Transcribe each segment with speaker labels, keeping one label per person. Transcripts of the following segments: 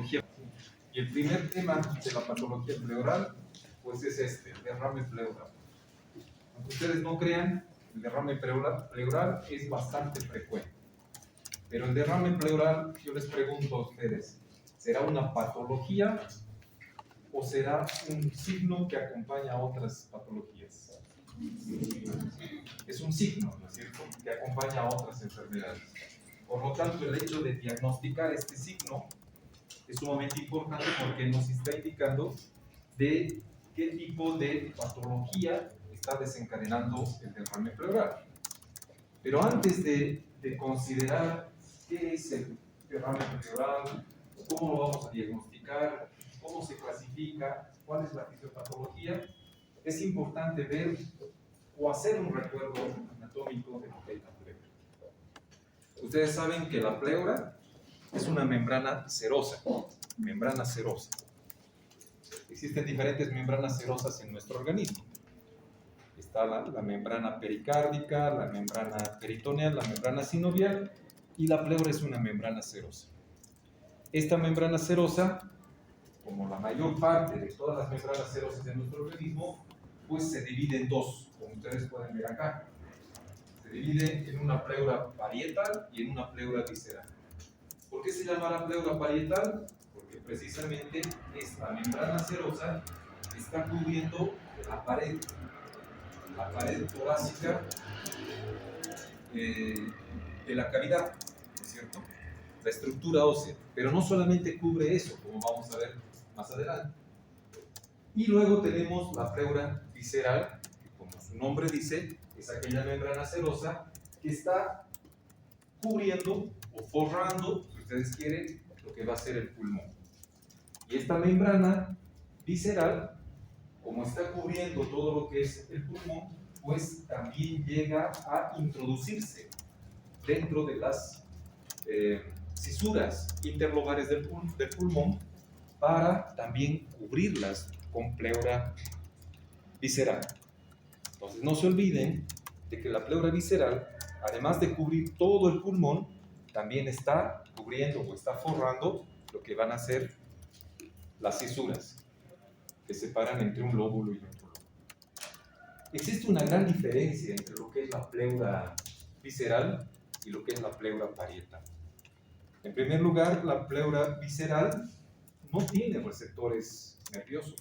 Speaker 1: patología. Y el primer tema de la patología pleural, pues es este, el derrame pleural. Aunque ustedes no crean, el derrame pleural es bastante frecuente. Pero el derrame pleural, yo les pregunto a ustedes, ¿será una patología o será un signo que acompaña a otras patologías? Es un signo, ¿no es cierto?, que acompaña a otras enfermedades. Por lo tanto, el hecho de diagnosticar este signo es sumamente importante porque nos está indicando de qué tipo de patología está desencadenando el derrame pleural. Pero antes de considerar qué es el derrame pleural, cómo lo vamos a diagnosticar, cómo se clasifica, cuál es la fisiopatología, es importante ver o hacer un recuerdo anatómico de lo que es la pleura. Ustedes saben que la pleura es una membrana serosa, Existen diferentes membranas serosas en nuestro organismo. Está la membrana pericárdica, la membrana peritoneal, la membrana sinovial, y la pleura es una membrana serosa. Esta membrana serosa, como la mayor parte de todas las membranas serosas de nuestro organismo, pues se divide en dos, como ustedes pueden ver acá. Se divide en una pleura parietal y en una pleura visceral. ¿Por qué se llama la pleura parietal? Porque precisamente esta membrana serosa está cubriendo la pared torácica de la cavidad, ¿no es cierto?, la estructura ósea. Pero no solamente cubre eso, como vamos a ver más adelante. Y luego tenemos la pleura visceral, que como su nombre dice, es aquella membrana serosa que está cubriendo o forrando, si ustedes quieren, lo que va a ser el pulmón. Y esta membrana visceral, como está cubriendo todo lo que es el pulmón, pues también llega a introducirse dentro de las cisuras interlobales del pulmón para también cubrirlas con pleura visceral. Entonces no se olviden de que la pleura visceral, además de cubrir todo el pulmón, también está cubriendo o está forrando lo que van a ser las cisuras que separan entre un lóbulo y otro lóbulo. Existe una gran diferencia entre lo que es la pleura visceral y lo que es la pleura parietal. En primer lugar, la pleura visceral no tiene receptores nerviosos,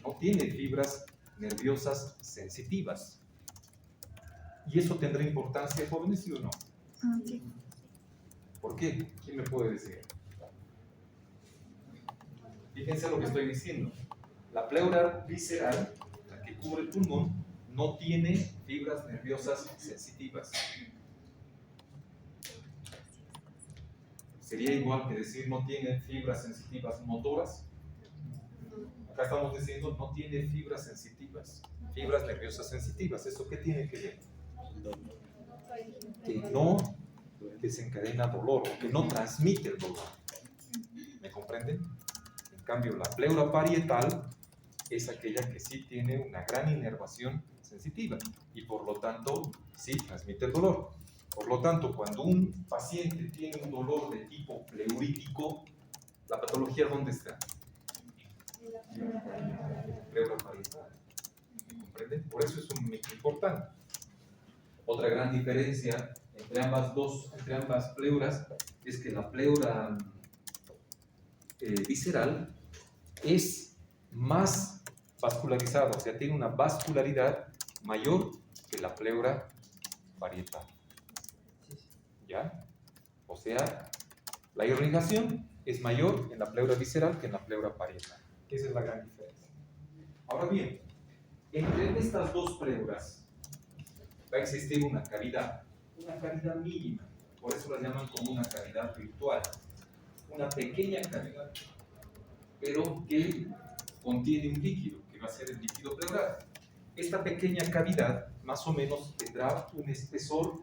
Speaker 1: no tiene fibras nerviosas sensitivas. ¿Y eso tendrá importancia, jóvenes, sí o no?
Speaker 2: Sí.
Speaker 1: ¿Por qué? ¿Quién me puede decir? Fíjense lo que estoy diciendo. La pleura visceral, la que cubre el pulmón, no tiene fibras nerviosas sensitivas. ¿Sería igual que decir no tiene fibras sensitivas motoras? Acá estamos diciendo no tiene fibras sensitivas, fibras nerviosas sensitivas. ¿Eso qué tiene que ver? Que no desencadena dolor, o que no transmite el dolor. ¿Me comprenden? En cambio, la pleura parietal es aquella que sí tiene una gran inervación sensitiva y por lo tanto sí transmite el dolor. Por lo tanto, cuando un paciente tiene un dolor de tipo pleurítico, ¿la patología dónde está? Pleura parietal. ¿Me comprenden? Por eso es un mito importante. Otra gran diferencia entre ambas pleuras es que la pleura visceral es más vascularizada, o sea, tiene una vascularidad mayor que la pleura parietal. ¿Ya? O sea, la irrigación es mayor en la pleura visceral que en la pleura parietal. Esa es la gran diferencia. Ahora bien, entre estas dos pleuras va a existir una cavidad mínima, por eso la llaman como una cavidad virtual, una pequeña cavidad, pero que contiene un líquido, que va a ser el líquido pleural. Esta pequeña cavidad más o menos tendrá un espesor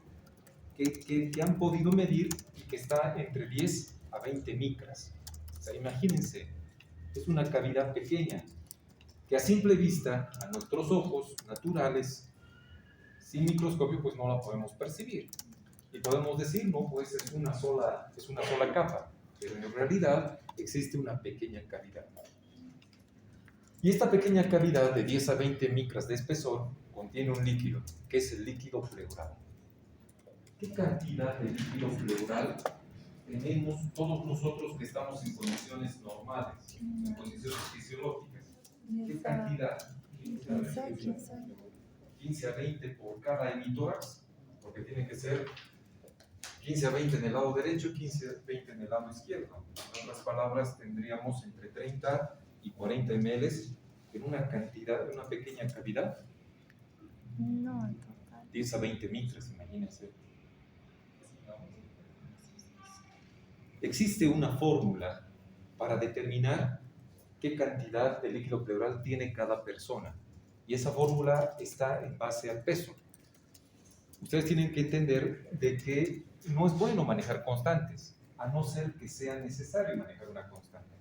Speaker 1: que han podido medir y que está entre 10 a 20 micras. O sea, imagínense, es una cavidad pequeña que a simple vista, a nuestros ojos naturales, sin microscopio, pues no la podemos percibir. Y podemos decir, no, pues es una sola capa. Pero en realidad existe una pequeña cavidad. Y esta pequeña cavidad de 10 a 20 micras de espesor contiene un líquido, que es el líquido pleural. ¿Qué cantidad de líquido pleural tenemos todos nosotros que estamos en condiciones normales, en condiciones fisiológicas? ¿Qué cantidad? 15 a 20 por cada hemitórax, porque tiene que ser 15 a 20 en el lado derecho, 15 a 20 en el lado izquierdo. En otras palabras, tendríamos entre 30 y 40 ml en una cantidad, en una pequeña cavidad.
Speaker 2: No, en total.
Speaker 1: 10 a 20 micras, imagínense. Existe una fórmula para determinar qué cantidad de líquido pleural tiene cada persona. Y esa fórmula está en base al peso. Ustedes tienen que entender de que no es bueno manejar constantes, a no ser que sea necesario manejar una constante.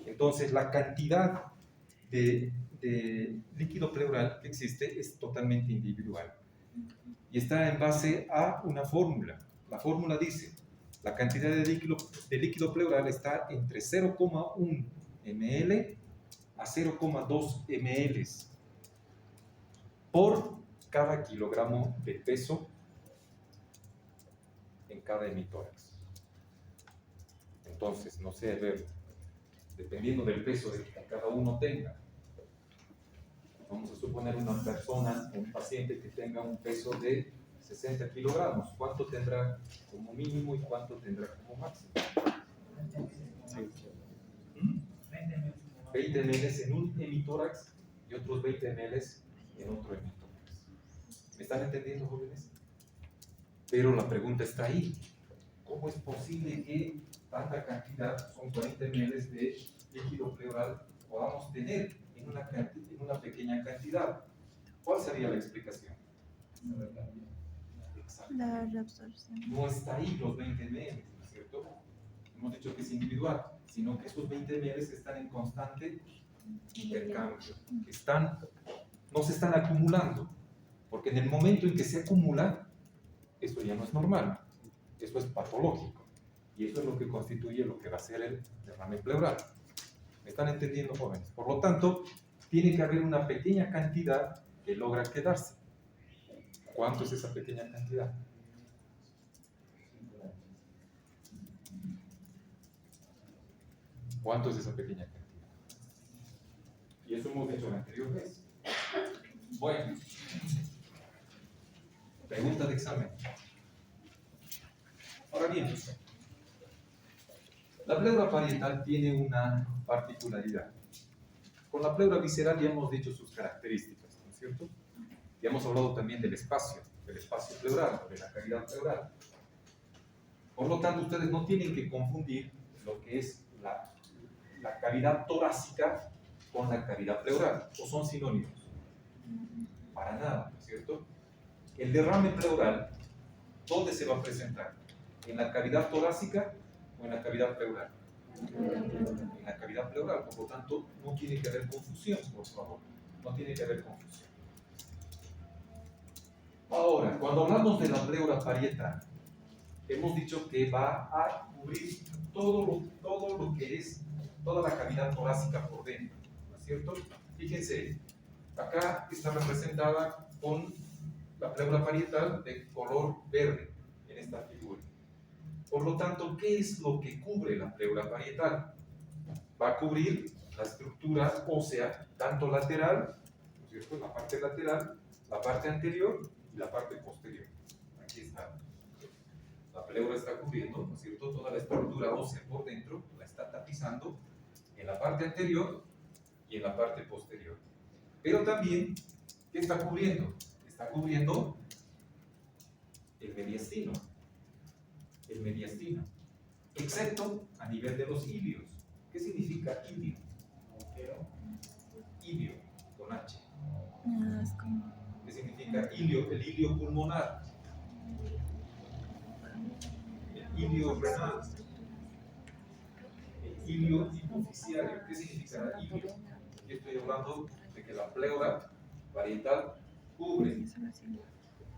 Speaker 1: Entonces, la cantidad de líquido pleural que existe es totalmente individual. Y está en base a una fórmula. La fórmula dice, la cantidad de líquido pleural está entre 0,1 ml a 0,2 ml por cada kilogramo de peso en cada hemitórax. Entonces, no sé, a ver, dependiendo del peso que cada uno tenga, vamos a suponer una persona, un paciente que tenga un peso de 60 kilogramos, ¿cuánto tendrá como mínimo y cuánto tendrá como máximo? 20 ml en un hemitórax y otros 20 ml en otro hemitórax. ¿Me están entendiendo, jóvenes? Pero la pregunta está ahí. ¿Cómo es posible que tanta cantidad, son 40 ml de líquido pleural, podamos tener en una pequeña cantidad? ¿Cuál sería la explicación?
Speaker 2: La reabsorción.
Speaker 1: No está ahí los 20 ml, ¿no es cierto? Hemos dicho que es individual, sino que esos 20 ml están en constante intercambio, no se están acumulando, porque en el momento en que se acumula, eso ya no es normal, eso es patológico, y eso es lo que constituye lo que va a ser el derrame pleural. ¿Me están entendiendo, jóvenes? Por lo tanto, tiene que haber una pequeña cantidad que logra quedarse. ¿Cuánto es esa pequeña cantidad? ¿Cuánto es esa pequeña cantidad? Y eso hemos dicho la anterior vez. Bueno, pregunta de examen. Ahora bien, la pleura parietal tiene una particularidad. Con la pleura visceral ya hemos dicho sus características, ¿no es cierto? Ya hemos hablado también del espacio pleural, de la cavidad pleural. Por lo tanto, ustedes no tienen que confundir lo que es la cavidad torácica con la cavidad pleural, o son sinónimos. Para nada, ¿no es cierto? El derrame pleural, ¿dónde se va a presentar? ¿En la cavidad torácica o en la cavidad pleural? En la cavidad pleural, por lo tanto, no tiene que haber confusión, por favor. No tiene que haber confusión. Ahora, cuando hablamos de la pleura parietal, hemos dicho que va a cubrir todo lo que es toda la cavidad torácica por dentro, ¿no es cierto? Fíjense, acá está representada con la pleura parietal de color verde en esta figura. Por lo tanto, ¿qué es lo que cubre la pleura parietal? Va a cubrir la estructura ósea, tanto lateral, ¿no es cierto? La parte lateral, la parte anterior y la parte posterior. Aquí está. La pleura está cubriendo, ¿no es cierto?, toda la estructura ósea por dentro, la está tapizando en la parte anterior y en la parte posterior. Pero también, ¿qué está cubriendo? Está cubriendo el mediastino, excepto a nivel de los ilios. ¿Qué significa ilio? Ilio, con H.
Speaker 2: Es como...
Speaker 1: ¿Qué significa ilio? El ilio pulmonar. El ilio renal. El ilio hipoficiario. ¿Qué significa ilio? Aquí estoy hablando de que la pleura parietal cubre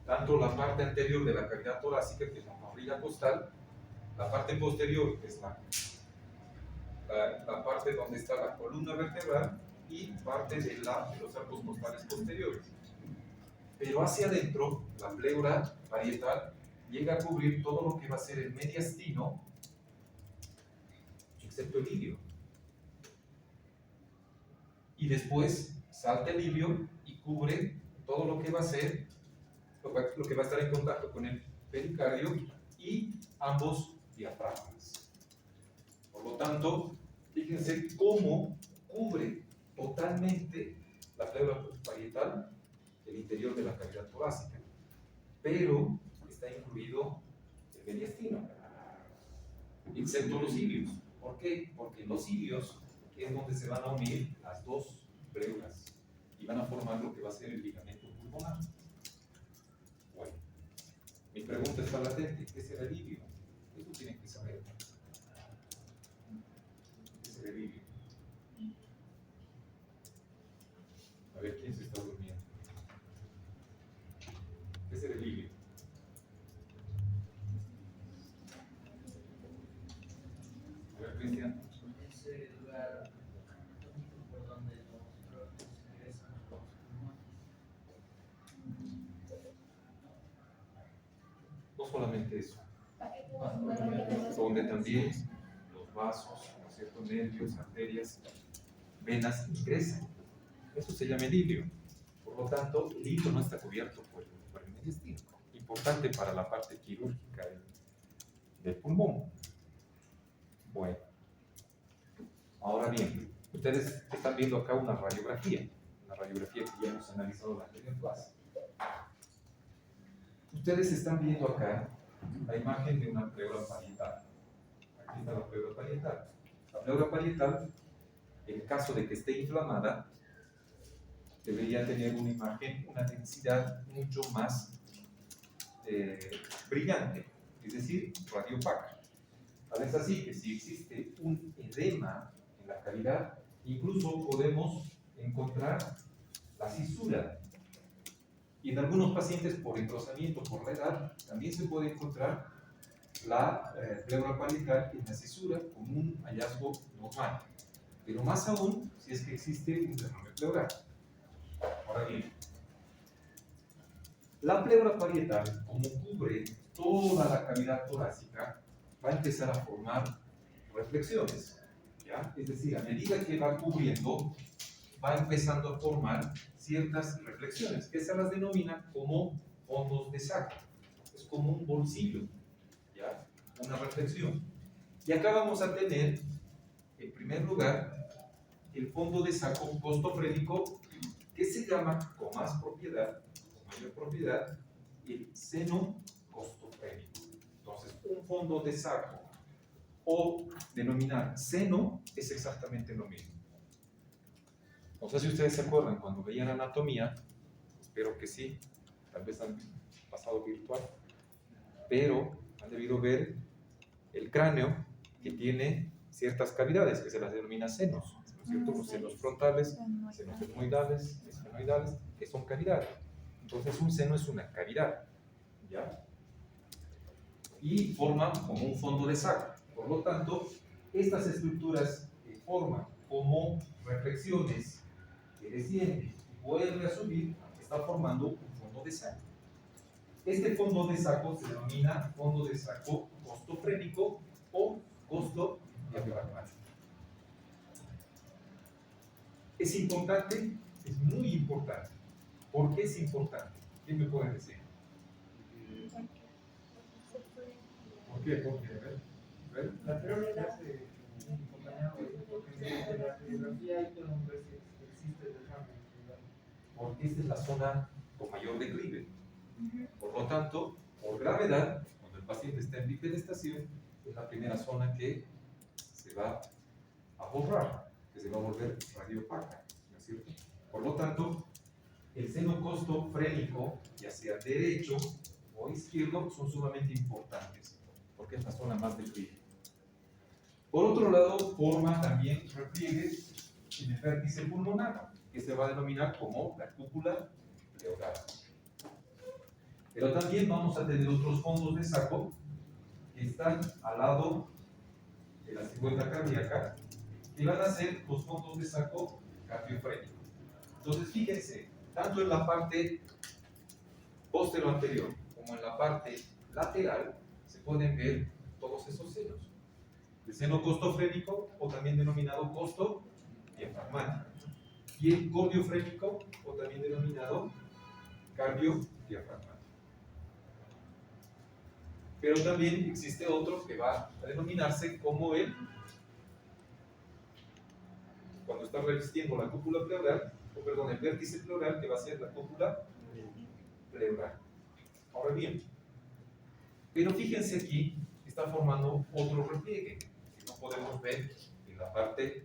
Speaker 1: tanto la parte anterior de la cavidad torácica, que es la parrilla costal, la parte posterior, que es la parte donde está la columna vertebral y parte de los arcos costales posteriores. Pero hacia adentro, la pleura parietal llega a cubrir todo lo que va a ser el mediastino, excepto el ilio. Y después salta el ilio y cubre todo lo que va a ser, lo que va a estar en contacto con el pericardio y ambos diafragmas. Por lo tanto, fíjense cómo cubre totalmente la pleura parietal el interior de la cavidad torácica, pero está incluido el mediastino, excepto los ilios. ¿Por qué? Porque los ilios es donde se van a unir las dos pleuras y van a formar lo que va a ser el ligamento pulmonar. Bueno, mi pregunta está latente: ¿qué será el ilio? Eso tienen que saber. ¿Qué será el ilio? A ver, ¿quién se está durmiendo? ¿Qué será el ilio? A ver, Cristian.
Speaker 3: Es el lugar por donde los protones ingresan a los pulmones.
Speaker 1: No solamente eso, donde también los vasos, ciertos nervios, arterias, venas ingresan. Eso se llama el ilio. Por lo tanto, el ilio no está cubierto por el mediastino. Importante para la parte quirúrgica del pulmón. Bueno, ahora bien, ustedes están viendo acá una radiografía que ya hemos analizado en la anterior clase. Ustedes están viendo acá la imagen de una pleura parietal. Aquí está la pleura parietal. La pleura parietal, en caso de que esté inflamada, debería tener una imagen, una densidad mucho más brillante, es decir, radiopaca. Tal es así que si existe un edema en la cavidad, incluso podemos encontrar la cisura. Y en algunos pacientes, por engrosamiento, por la edad, también se puede encontrar la pleura parietal en la cisura como un hallazgo normal. Pero más aún si es que existe un derrame pleural. Ahora bien, la pleura parietal, como cubre toda la cavidad torácica, va a empezar a formar reflexiones, ¿ya? Es decir, a medida que va cubriendo, va empezando a formar ciertas reflexiones, que se las denomina como fondos de saco. Es como un bolsillo, ¿ya? Una reflexión. Y acá vamos a tener, en primer lugar, el fondo de saco costofrénico, que se llama con más propiedad, con mayor propiedad, el seno costofrénico. Entonces, un fondo de saco o denominar seno es exactamente lo mismo. No sé si ustedes se acuerdan cuando veían anatomía, espero que sí, tal vez han pasado virtual, pero han debido ver el cráneo que tiene ciertas cavidades que se las denomina senos, ¿no es cierto? Los senos frontales, senos etmoidales, esfenoidales, que son cavidades. Entonces un seno es una cavidad, ¿ya? Y forma como un fondo de saco. Por lo tanto, estas estructuras que forman como reflexiones que desciende y vuelve a subir, está formando un fondo de saco. Este fondo de saco se denomina fondo de saco costofrénico o costodiafragmático. ¿Es importante? Es muy importante. ¿Por qué es importante? ¿Quién me puede decir? ¿Por qué? ¿Por qué? A ver.
Speaker 3: La anterior clase, mi compañero me dijo que en la radiografía hay que nombrar si existe derrame.
Speaker 1: Porque esta es la zona con mayor declive. Por lo tanto, por gravedad, cuando el paciente está en bifedestación, es la primera zona que se va a borrar, que se va a volver radiopaca, ¿no es cierto? Por lo tanto, el seno costofrénico, ya sea derecho o izquierdo, son sumamente importantes, porque es la zona más declive. Por otro lado, forma también repliegues en el vértice pulmonar, que se va a denominar como la cúpula pleural. Pero también vamos a tener otros fondos de saco que están al lado de la 50 cardíaca, y van a ser los fondos de saco cardiofrénico. Entonces, fíjense, tanto en la parte posterior como en la parte lateral se pueden ver todos esos senos. El seno costofrénico, o también denominado costo diafragmático, y el cordiofrénico, o también denominado cardiodiafragmático. Pero también existe otro que va a denominarse como cuando está revistiendo la cúpula pleural, el vértice pleural, que va a ser la cúpula pleural. Ahora bien, pero fíjense aquí, está formando otro repliegue que no podemos ver en la parte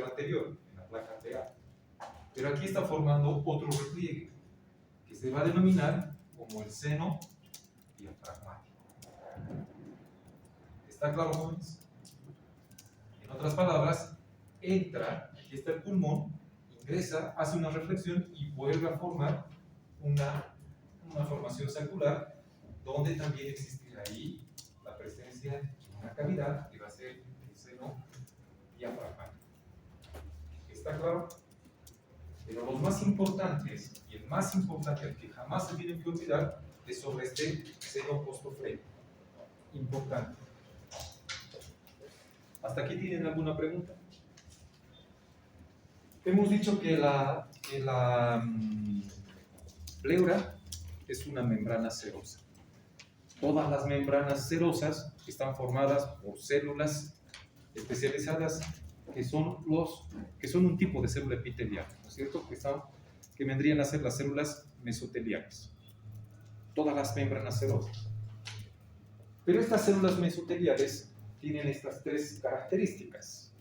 Speaker 1: anterior, en la placa PA. Pero aquí está formando otro repliegue que se va a denominar como el seno diafragmático. ¿Está claro, jóvenes? En otras palabras, entra, aquí está el pulmón, ingresa, hace una reflexión y vuelve a formar una formación sacular, donde también existirá ahí la presencia de una cavidad que va a ser el seno diafragmático. ¿Está claro? Pero los más importantes, y el más importante, el que jamás se tienen que olvidar, es sobre este seno costofrénico. Importante. ¿Hasta aquí tienen alguna pregunta? Hemos dicho que la pleura es una membrana serosa. Todas las membranas serosas están formadas por células especializadas que son un tipo de célula epitelial, ¿no es cierto? Que vendrían a ser las células mesoteliales. Todas las membranas serosas. Pero estas células mesoteliales tienen estas tres características.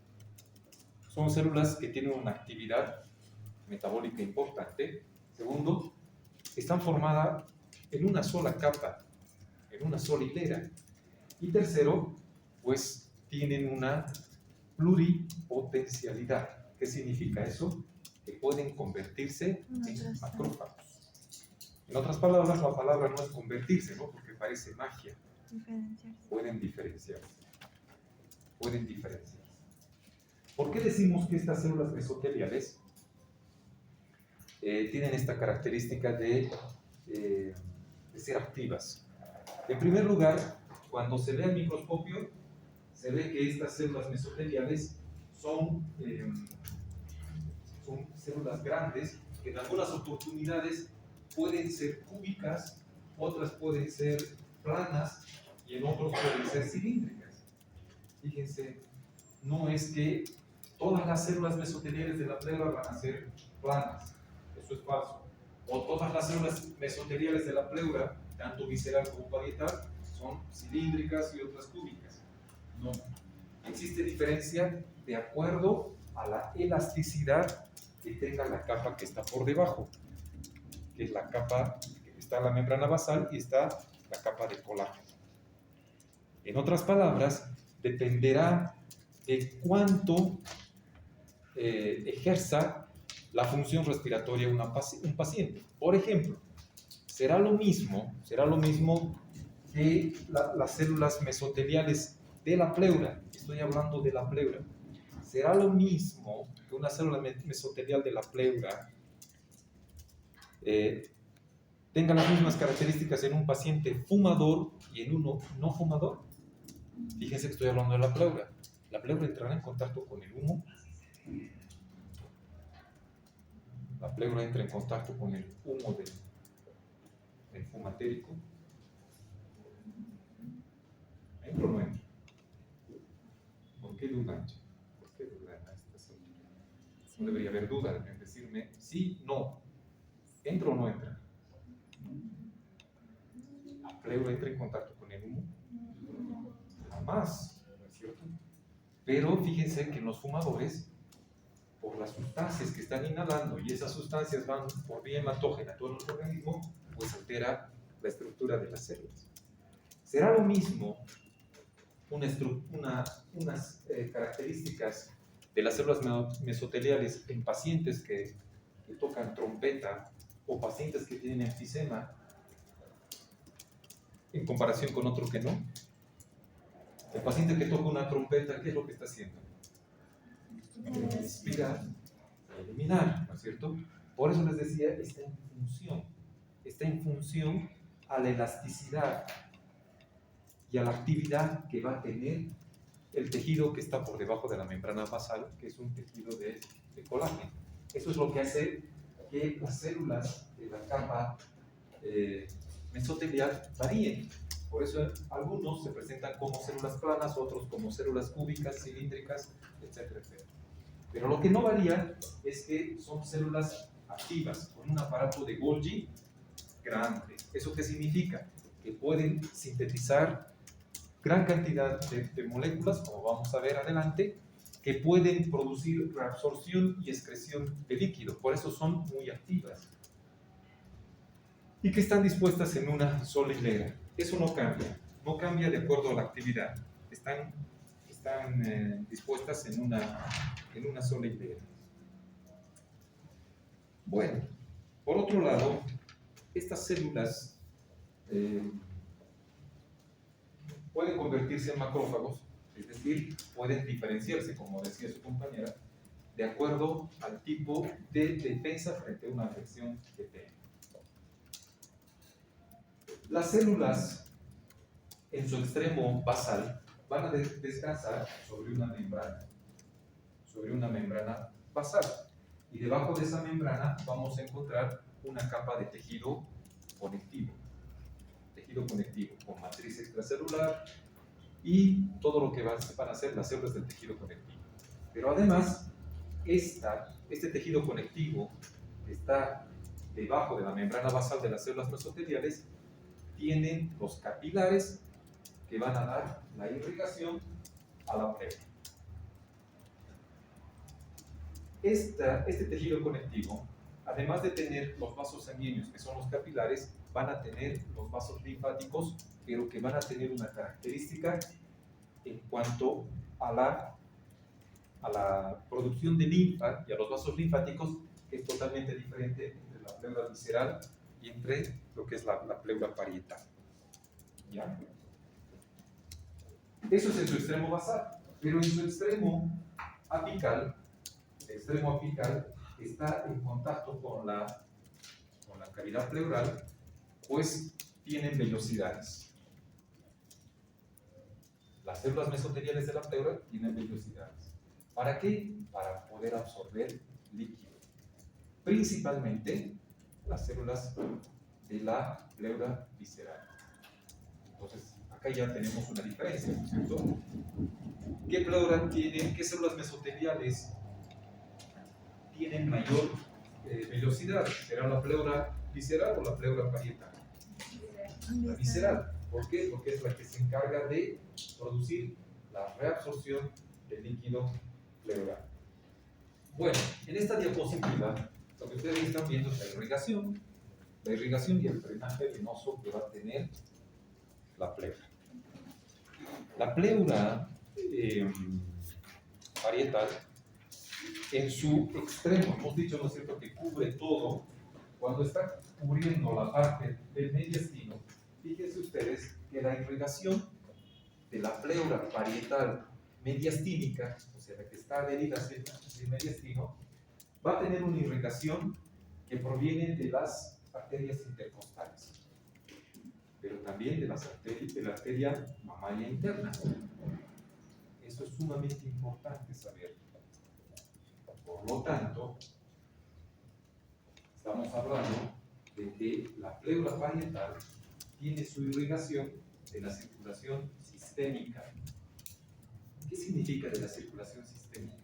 Speaker 1: Son células que tienen una actividad metabólica importante. Segundo, están formadas en una sola capa, en una sola hilera. Y tercero, pues tienen una pluripotencialidad. ¿Qué significa eso? Que pueden convertirse en macrófagos. En otras palabras, la palabra no es convertirse, ¿no? Porque parece magia. Pueden diferenciarse. Pueden diferenciarse. ¿Por qué decimos que estas células mesoteliales tienen esta característica de ser activas? En primer lugar, cuando se ve al microscopio, se ve que estas células mesoteliales son células grandes que en algunas oportunidades pueden ser cúbicas, otras pueden ser planas y en otros pueden ser cilíndricas. Fíjense, no es que todas las células mesoteliales de la pleura van a ser planas, eso es falso. O todas las células mesoteliales de la pleura, tanto visceral como parietal, son cilíndricas y otras cúbicas. No. Existe diferencia de acuerdo a la elasticidad que tenga la capa que está por debajo, que es la capa, está la membrana basal y está la capa de colágeno. En otras palabras, dependerá de cuánto ejerza la función respiratoria un paciente. Por ejemplo, será lo mismo que las células mesoteliales de la pleura. Estoy hablando de la pleura. Será lo mismo que una célula mesotelial de la pleura tenga las mismas características en un paciente fumador y en uno no fumador. Fíjense que estoy hablando de la pleura. La pleura entrará en contacto con el humo. La pleura entra en contacto con el humo del fumatérico. ¿Entra o no entra? ¿Por qué dudan? ¿Por qué dudan a estas alturas? No debería haber duda, deben decirme sí, no. ¿Entra o no entra? ¿La pleura entra en contacto con el humo? Jamás, ¿no es cierto? Pero fíjense que en los fumadores, por las sustancias que están inhalando, y esas sustancias van por vía hematógena a todo nuestro organismo, pues altera la estructura de las células. Será lo mismo unas características de las células mesoteliales en pacientes que tocan trompeta o pacientes que tienen enfisema en comparación con otros que no. El paciente que toca una trompeta, ¿qué es lo que está haciendo?
Speaker 2: Es-
Speaker 1: Inspirar, eliminar, ¿no es cierto? Por eso les decía, está en función a la elasticidad y a la actividad que va a tener el tejido que está por debajo de la membrana basal, que es un tejido de colágeno. Eso es lo que hace que las células de la capa mesotelial varíen. Por eso algunos se presentan como células planas, otros como células cúbicas, cilíndricas, etcétera, etcétera. Pero lo que no varía es que son células activas, con un aparato de Golgi grande. ¿Eso qué significa? Que pueden sintetizar gran cantidad de moléculas, como vamos a ver adelante, que pueden producir reabsorción y excreción de líquido. Por eso son muy activas. Y que están dispuestas en una sola hilera. Eso no cambia de acuerdo a la actividad. Están dispuestas en una sola hilera. Bueno, por otro lado, estas células pueden convertirse en macrófagos, es decir, pueden diferenciarse, como decía su compañera, de acuerdo al tipo de defensa frente a una afección que tengan. Las células, en su extremo basal, van a descansar sobre una membrana basal. Y debajo de esa membrana vamos a encontrar una capa de tejido conectivo, con matriz extracelular y todo lo que van a hacer las células del tejido conectivo. Pero además, este tejido conectivo que está debajo de la membrana basal de las células mesoteliales tienen los capilares que van a dar la irrigación a la pleura. Este tejido conectivo, además de tener los vasos sanguíneos, que son los capilares, van a tener los vasos linfáticos, pero que van a tener una característica en cuanto a la producción de linfa y a los vasos linfáticos, que es totalmente diferente entre la pleura visceral y entre lo que es la pleura parietal. ¿Ya? Eso es en su extremo basal, pero en su extremo apical, el extremo apical está en contacto con la cavidad pleural, pues tienen vellosidades. Las células mesoteliales de la pleura tienen vellosidades. ¿Para qué? Para poder absorber líquido. Principalmente las células de la pleura visceral. Entonces, acá ya tenemos una diferencia, ¿no es cierto? ¿Qué pleura tienen, qué células mesoteliales tienen mayor velocidad? ¿Será la pleura visceral o la pleura parietal? La visceral. ¿Por qué? Porque es la que se encarga de producir la reabsorción del líquido pleural. Bueno, en esta diapositiva, lo que ustedes están viendo es la irrigación y el drenaje venoso que va a tener la pleura. La pleura parietal, en su extremo, hemos dicho, ¿no es cierto?, que cubre todo. Cuando está cubriendo la parte del mediastino, fíjense ustedes que la irrigación de la pleura parietal mediastínica, o sea, la que está adherida hacia el mediastino, va a tener una irrigación que proviene de las arterias intercostales, pero también de la arteria mamaria interna. Eso es sumamente importante saber. Por lo tanto, estamos hablando de que la pleura parietal tiene su irrigación de la circulación sistémica. ¿Qué significa de la circulación sistémica?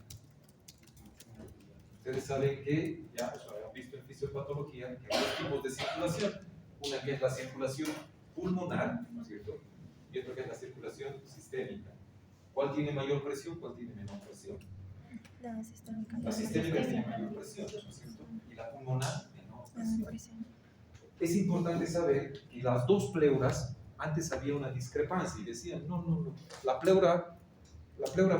Speaker 1: Ustedes saben que ya han visto en fisiopatología que hay dos tipos de circulación. Una que es la circulación pulmonar, ¿no es cierto? Y otra que es la circulación sistémica. ¿Cuál tiene mayor presión? ¿Cuál tiene menor presión?
Speaker 2: La sistémica.
Speaker 1: La sistémica tiene mayor presión, ¿no es cierto? Y la pulmonar menor presión. Es importante saber que las dos pleuras, antes había una discrepancia y decían, no, la pleura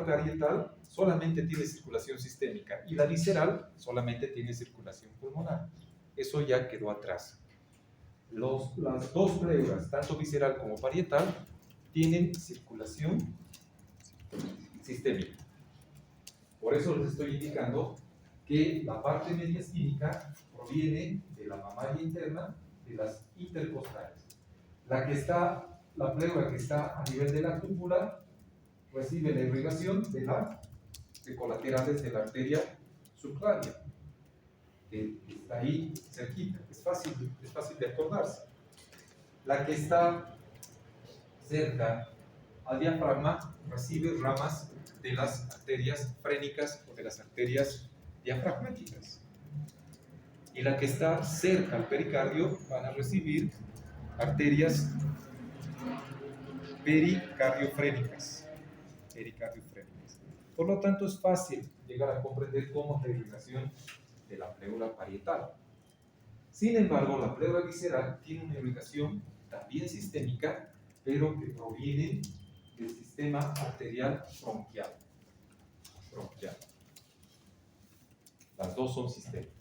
Speaker 1: parietal solamente tiene circulación sistémica y la visceral solamente tiene circulación pulmonar. Eso ya quedó atrás. Las dos pleuras, tanto visceral como parietal, tienen circulación sistémica. Por eso les estoy indicando que la parte mediastínica proviene de la mamaria interna, de las intercostales. La pleura que está a nivel de la cúpula recibe la irrigación de colaterales de la arteria subclavia, que está ahí cerquita, es fácil de acordarse. La que está cerca al diafragma recibe ramas de las arterias frénicas o de las arterias diafragmáticas. Y la que está cerca al pericardio van a recibir arterias pericardiofrénicas. Por lo tanto, es fácil llegar a comprender cómo es la irrigación de la pleura parietal. Sin embargo, la pleura visceral tiene una irrigación también sistémica, pero que proviene del sistema arterial bronquial. Las dos son sistémicas.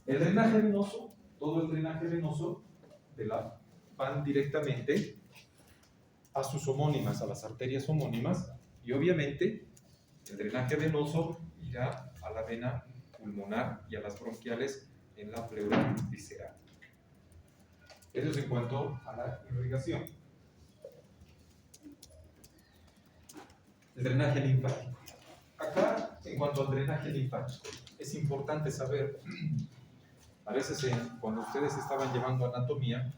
Speaker 1: El drenaje venoso, todo el drenaje venoso van directamente a sus homónimas, a las arterias homónimas, y obviamente el drenaje venoso irá a la vena pulmonar y a las bronquiales en la pleura visceral. Eso es en cuanto a la irrigación. El drenaje linfático. Acá, en cuanto al drenaje linfático, es importante saber, a veces cuando ustedes estaban llevando anatomía,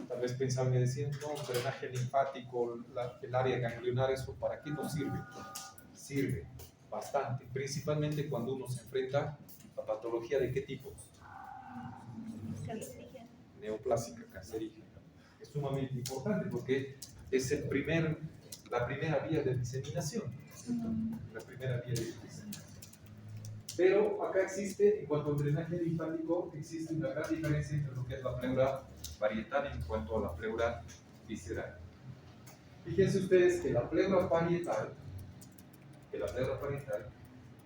Speaker 1: tal vez pensaban y decían, no, un drenaje linfático, el área ganglionar, ¿eso para qué nos sirve? Sirve bastante, principalmente cuando uno se enfrenta a patología de qué tipo? Neoplásica, cancerígena. Es sumamente importante porque es la primera vía de diseminación. La primera vía de diseminación. Pero acá existe, en cuanto al drenaje linfático, existe una gran diferencia entre lo que es la pleura parietal en cuanto a la pleura visceral. Fíjense ustedes que la pleura parietal,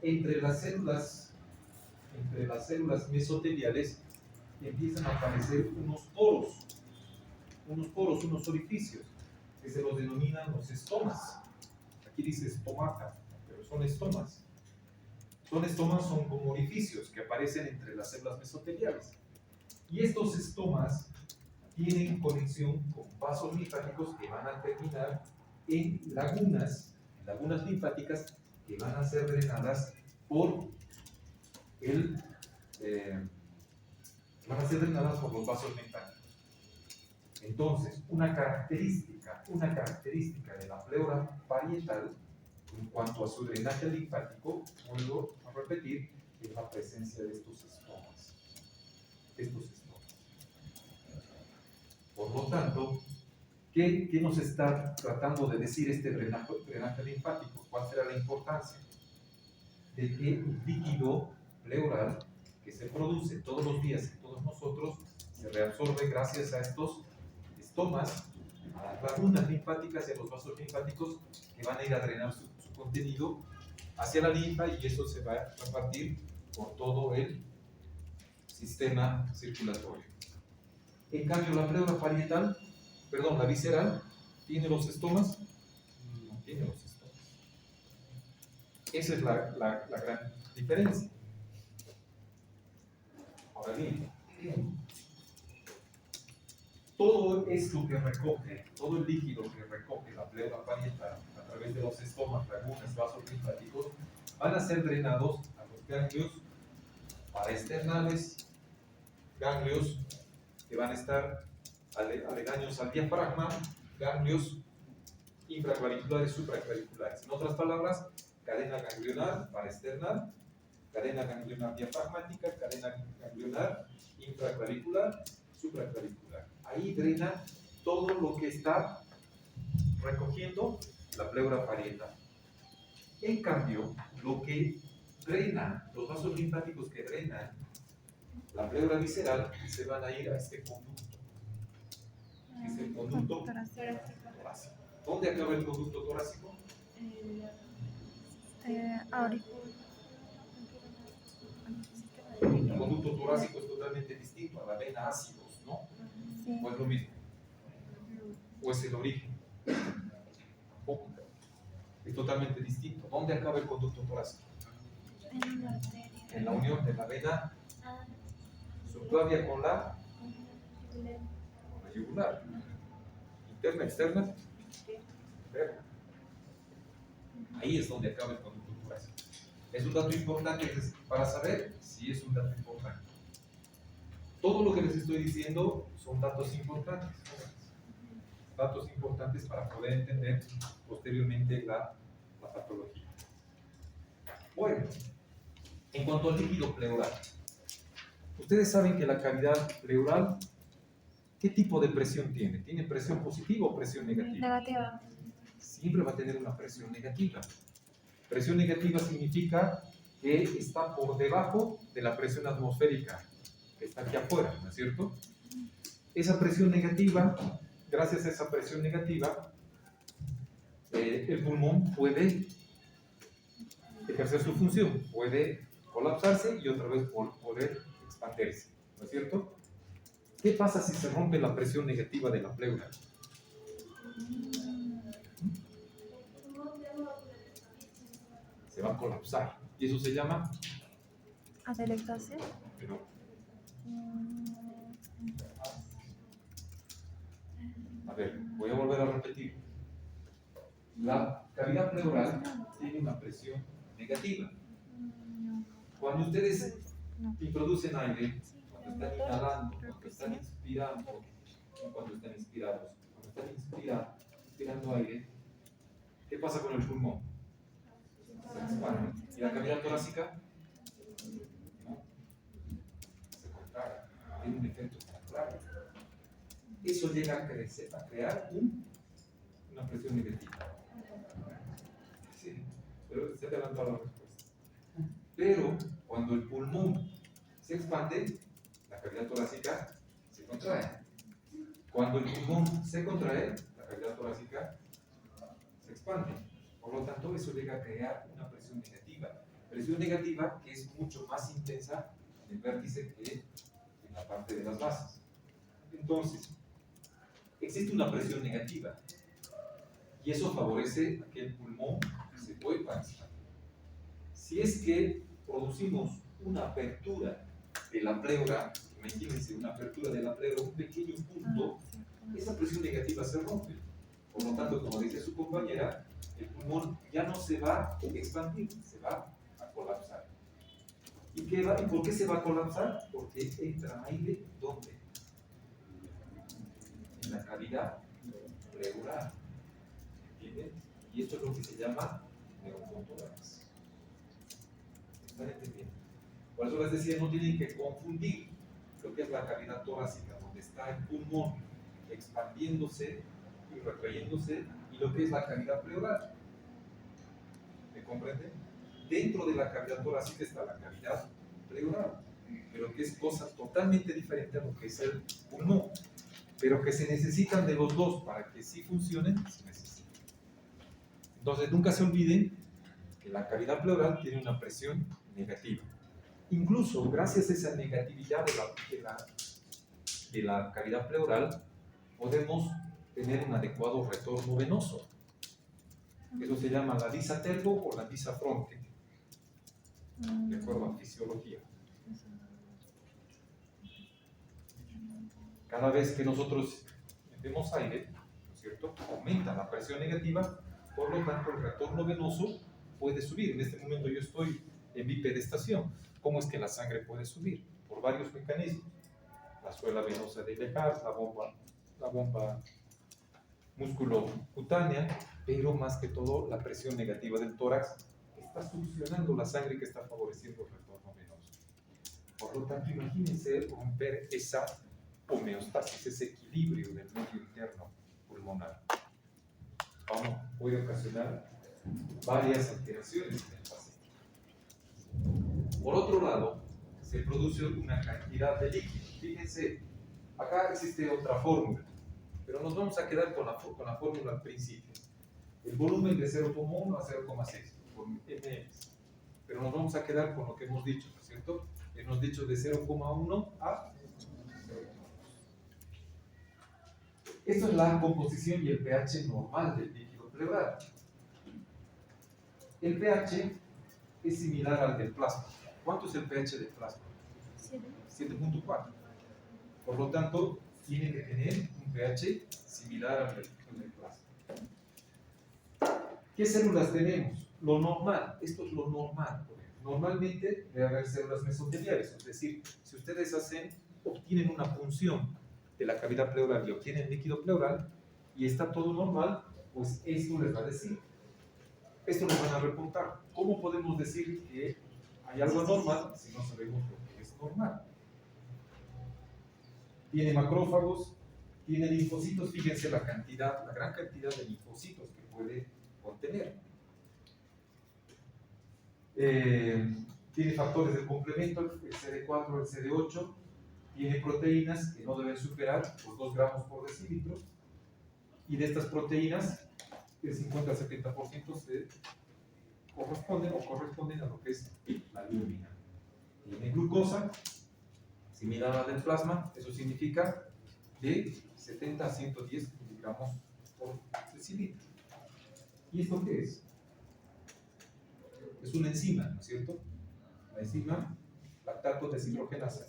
Speaker 1: entre las células mesoteliales empiezan a aparecer unos poros, unos orificios, que se los denominan los estomas. Aquí dice estomata, pero son estomas. Son como orificios que aparecen entre las células mesoteliales. Y estos estomas tienen conexión con vasos linfáticos que van a terminar en lagunas linfáticas que van a ser drenadas por los vasos linfáticos. Entonces, una característica de la pleura parietal en cuanto a su drenaje linfático, vuelvo a repetir, es la presencia de estos estomas. Por lo tanto, ¿qué nos está tratando de decir este drenaje linfático? ¿Cuál será la importancia? De que el líquido pleural que se produce todos los días en todos nosotros se reabsorbe gracias a estos estomas, a las lagunas linfáticas y a los vasos linfáticos que van a ir a drenar su contenido hacia la linfa, y eso se va a repartir por todo el sistema circulatorio. En cambio, la pleura la visceral, ¿tiene los estomas? No tiene los estomas. Esa es la gran diferencia. Ahora bien, todo esto que recoge, todo el líquido que recoge la pleura parietal a través de los estomas, lagunas, vasos linfáticos, van a ser drenados a los ganglios paraesternales, ganglios que van a estar aledaños al diafragma, ganglios infraclaviculares, supraclaviculares. En otras palabras, cadena ganglionar paraesternal, cadena ganglionar diafragmática, cadena ganglionar infraclavicular, supraclavicular. Ahí drena todo lo que está recogiendo la pleura parietal. En cambio, lo que drena, los vasos linfáticos que drenan la pleura visceral, se van a ir a este conducto. Es el conducto torácico. ¿Dónde acaba el conducto torácico? El conducto torácico es totalmente distinto a la vena ácidos, ¿no?
Speaker 2: Sí.
Speaker 1: ¿O es lo mismo? ¿O es el origen? es totalmente distinto. ¿Dónde acaba el conducto torácico?
Speaker 2: En una arteria.
Speaker 1: En la unión de la vena subclavia con la yugular. Interna, externa, interna. Ahí es donde acaba el conducto torácico. Es un dato importante para saber si es un dato importante. Todo lo que les estoy diciendo son datos importantes. Datos importantes para poder entender posteriormente la patología. Bueno, en cuanto al líquido pleural, ustedes saben que la cavidad pleural, ¿qué tipo de presión tiene? ¿Tiene presión positiva o presión negativa?
Speaker 2: Negativa.
Speaker 1: Siempre va a tener una presión negativa. Presión negativa significa que está por debajo de la presión atmosférica que está aquí afuera, ¿no es cierto? Esa presión negativa, gracias a esa presión negativa, el pulmón puede ejercer su función, puede colapsarse y otra vez poder expandirse, ¿no es cierto? ¿Qué pasa si se rompe la presión negativa de la pleura? Se va a colapsar y eso se llama
Speaker 2: Atelectasia.
Speaker 1: pero, a ver, voy a volver a repetir. La cavidad pleural tiene una presión negativa. Cuando ustedes introducen aire, cuando están inhalando, cuando están inspirando, cuando están inspirados, cuando están inspirando aire, ¿qué pasa con el pulmón? Se expande. ¿Y la cavidad torácica? No. Se contrae. Tiene un efecto contrario. Eso llega a crecer, a crear una presión negativa. Sí, pero se adelantó la respuesta. Pero cuando el pulmón se expande, la cavidad torácica se contrae. Cuando el pulmón se contrae, la cavidad torácica se expande. Por lo tanto, eso llega a crear una presión negativa. Presión negativa que es mucho más intensa en el vértice que en la parte de las bases. Entonces, existe una presión negativa y eso favorece a que el pulmón se vuelva a expandir. Si es que producimos una apertura de la pleura, imagínense una apertura de la pleura, un pequeño punto, esa presión negativa se rompe. Por lo tanto, como dice su compañera, el pulmón ya no se va a expandir, se va a colapsar. ¿Y por qué se va a colapsar? Porque entra aire, ¿dónde? En la cavidad pleural. ¿Entienden? Y esto es lo que se llama neumotórax. ¿Están entendiendo? Por eso les decía, no tienen que confundir lo que es la cavidad torácica, donde está el pulmón expandiéndose y retrayéndose, y lo que es la cavidad pleural. ¿Me comprenden? Dentro de la cavidad torácica está la cavidad pleural, pero que es cosa totalmente diferente a lo que es el pulmón, pero que se necesitan de los dos para que sí funcionen, se necesitan. Entonces nunca se olviden que la cavidad pleural tiene una presión negativa. Incluso gracias a esa negatividad de la cavidad pleural podemos tener un adecuado retorno venoso. Eso se llama la disatergo o la disafronte, de acuerdo a fisiología. Cada vez que nosotros metemos aire, ¿no es cierto?, aumenta la presión negativa, por lo tanto el retorno venoso puede subir. En este momento yo estoy en bipedestación. ¿Cómo es que la sangre puede subir? Por varios mecanismos. La suela venosa de Lehigh, la bomba musculocutánea, pero más que todo la presión negativa del tórax está succionando la sangre que está favoreciendo el retorno venoso. Por lo tanto, imagínense romper esa homeostasis, ese equilibrio del medio interno pulmonar. Puede ocasionar varias alteraciones en el paciente. Por otro lado, se produce una cantidad de líquido. Fíjense, acá existe otra fórmula, pero nos vamos a quedar con la fórmula al principio. El volumen de 0,1 a 0,6 por ml. Pero nos vamos a quedar con lo que hemos dicho, ¿no es cierto? Hemos dicho de 0,1 a 0,2. Esto es la composición y el pH normal del líquido pleural. El pH es similar al del plasma. ¿Cuánto es el pH del plasma? 7.4. Por lo tanto, tiene que tener un pH similar al del plasma. ¿Qué células tenemos? Lo normal, esto es lo normal. Normalmente debe haber células mesoteliales, es decir, si ustedes obtienen una punción de la cavidad pleural y obtienen líquido pleural y está todo normal, pues esto les va a decir, esto les van a repuntar. ¿Cómo podemos decir que hay algo anormal si no sabemos lo que es normal? Tiene macrófagos, tiene linfocitos, fíjense la gran cantidad de linfocitos que puede contener. Tiene factores de complemento, el CD4, el CD8, tiene proteínas que no deben superar los 2 gramos por decilitro, y de estas proteínas, el 50 al 70% se corresponden a lo que es la albúmina. Tiene glucosa, similar a la del plasma, eso significa de 70 a 110 miligramos por decilitro. ¿Y esto qué es? Es una enzima, ¿no es cierto? La enzima lactato deshidrogenasa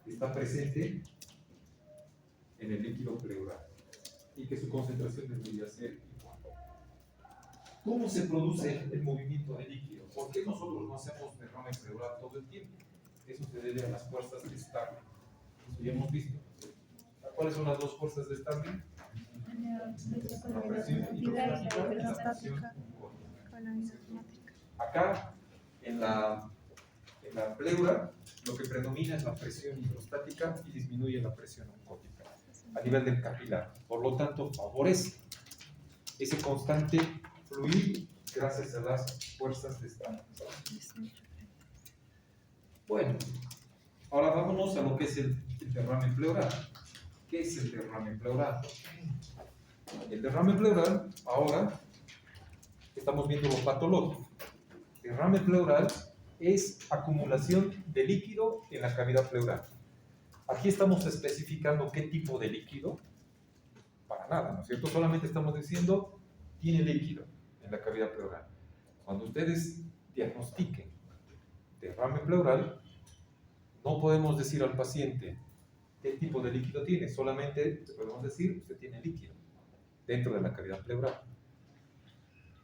Speaker 1: está presente en el líquido pleural y que su concentración debería ser igual. ¿Cómo se produce el movimiento del líquido? ¿Por qué nosotros no hacemos derrame pleural todo el tiempo? Eso se debe a las fuerzas de Starling. Eso ya hemos visto. ¿Cuáles son las 2 fuerzas de Starling? La presión hidrostática y la presión oncótica. Acá, en la pleura, lo que predomina es la presión hidrostática y disminuye la presión oncótica a nivel del capilar. Por lo tanto, favorece ese constante fluir gracias a las fuerzas de Starling. Bueno, ahora vámonos a lo que es el derrame pleural. ¿Qué es el derrame pleural? El derrame pleural, ahora estamos viendo lo patológico. Derrame pleural es acumulación de líquido en la cavidad pleural. Aquí estamos especificando qué tipo de líquido. Para nada, ¿no es cierto? Solamente estamos diciendo, tiene líquido en la cavidad pleural. Cuando ustedes diagnostiquen derrame pleural, no podemos decir al paciente qué tipo de líquido tiene, solamente podemos decir, usted tiene líquido dentro de la cavidad pleural.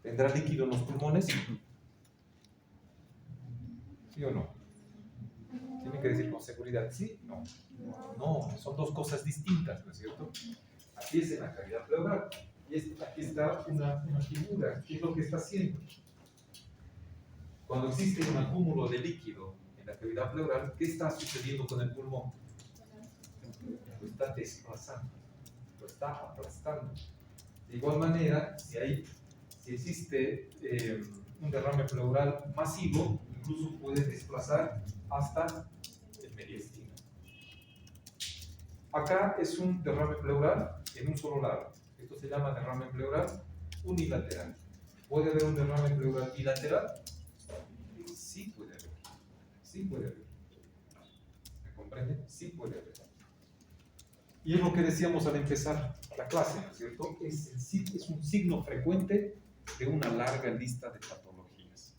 Speaker 1: ¿Tendrá líquido en los pulmones? ¿Sí o no? Tienen que decir con seguridad, ¿sí? No. No, son 2 cosas distintas, ¿no es cierto? Aquí es en la cavidad pleural. Y aquí está una figura. ¿Qué es lo que está haciendo? Cuando existe un acúmulo de líquido en la cavidad pleural, ¿qué está sucediendo con el pulmón? Lo está desplazando, lo está aplastando. De igual manera, si existe un derrame pleural masivo, incluso puede desplazar hasta el mediastino. Acá es un derrame pleural en un solo lado. Esto se llama derrame pleural unilateral. ¿Puede haber un derrame pleural bilateral? Sí puede haber. Sí puede haber. ¿Me comprenden? Sí puede haber. Y es lo que decíamos al empezar la clase, ¿no es cierto? Es un signo frecuente de una larga lista de patologías.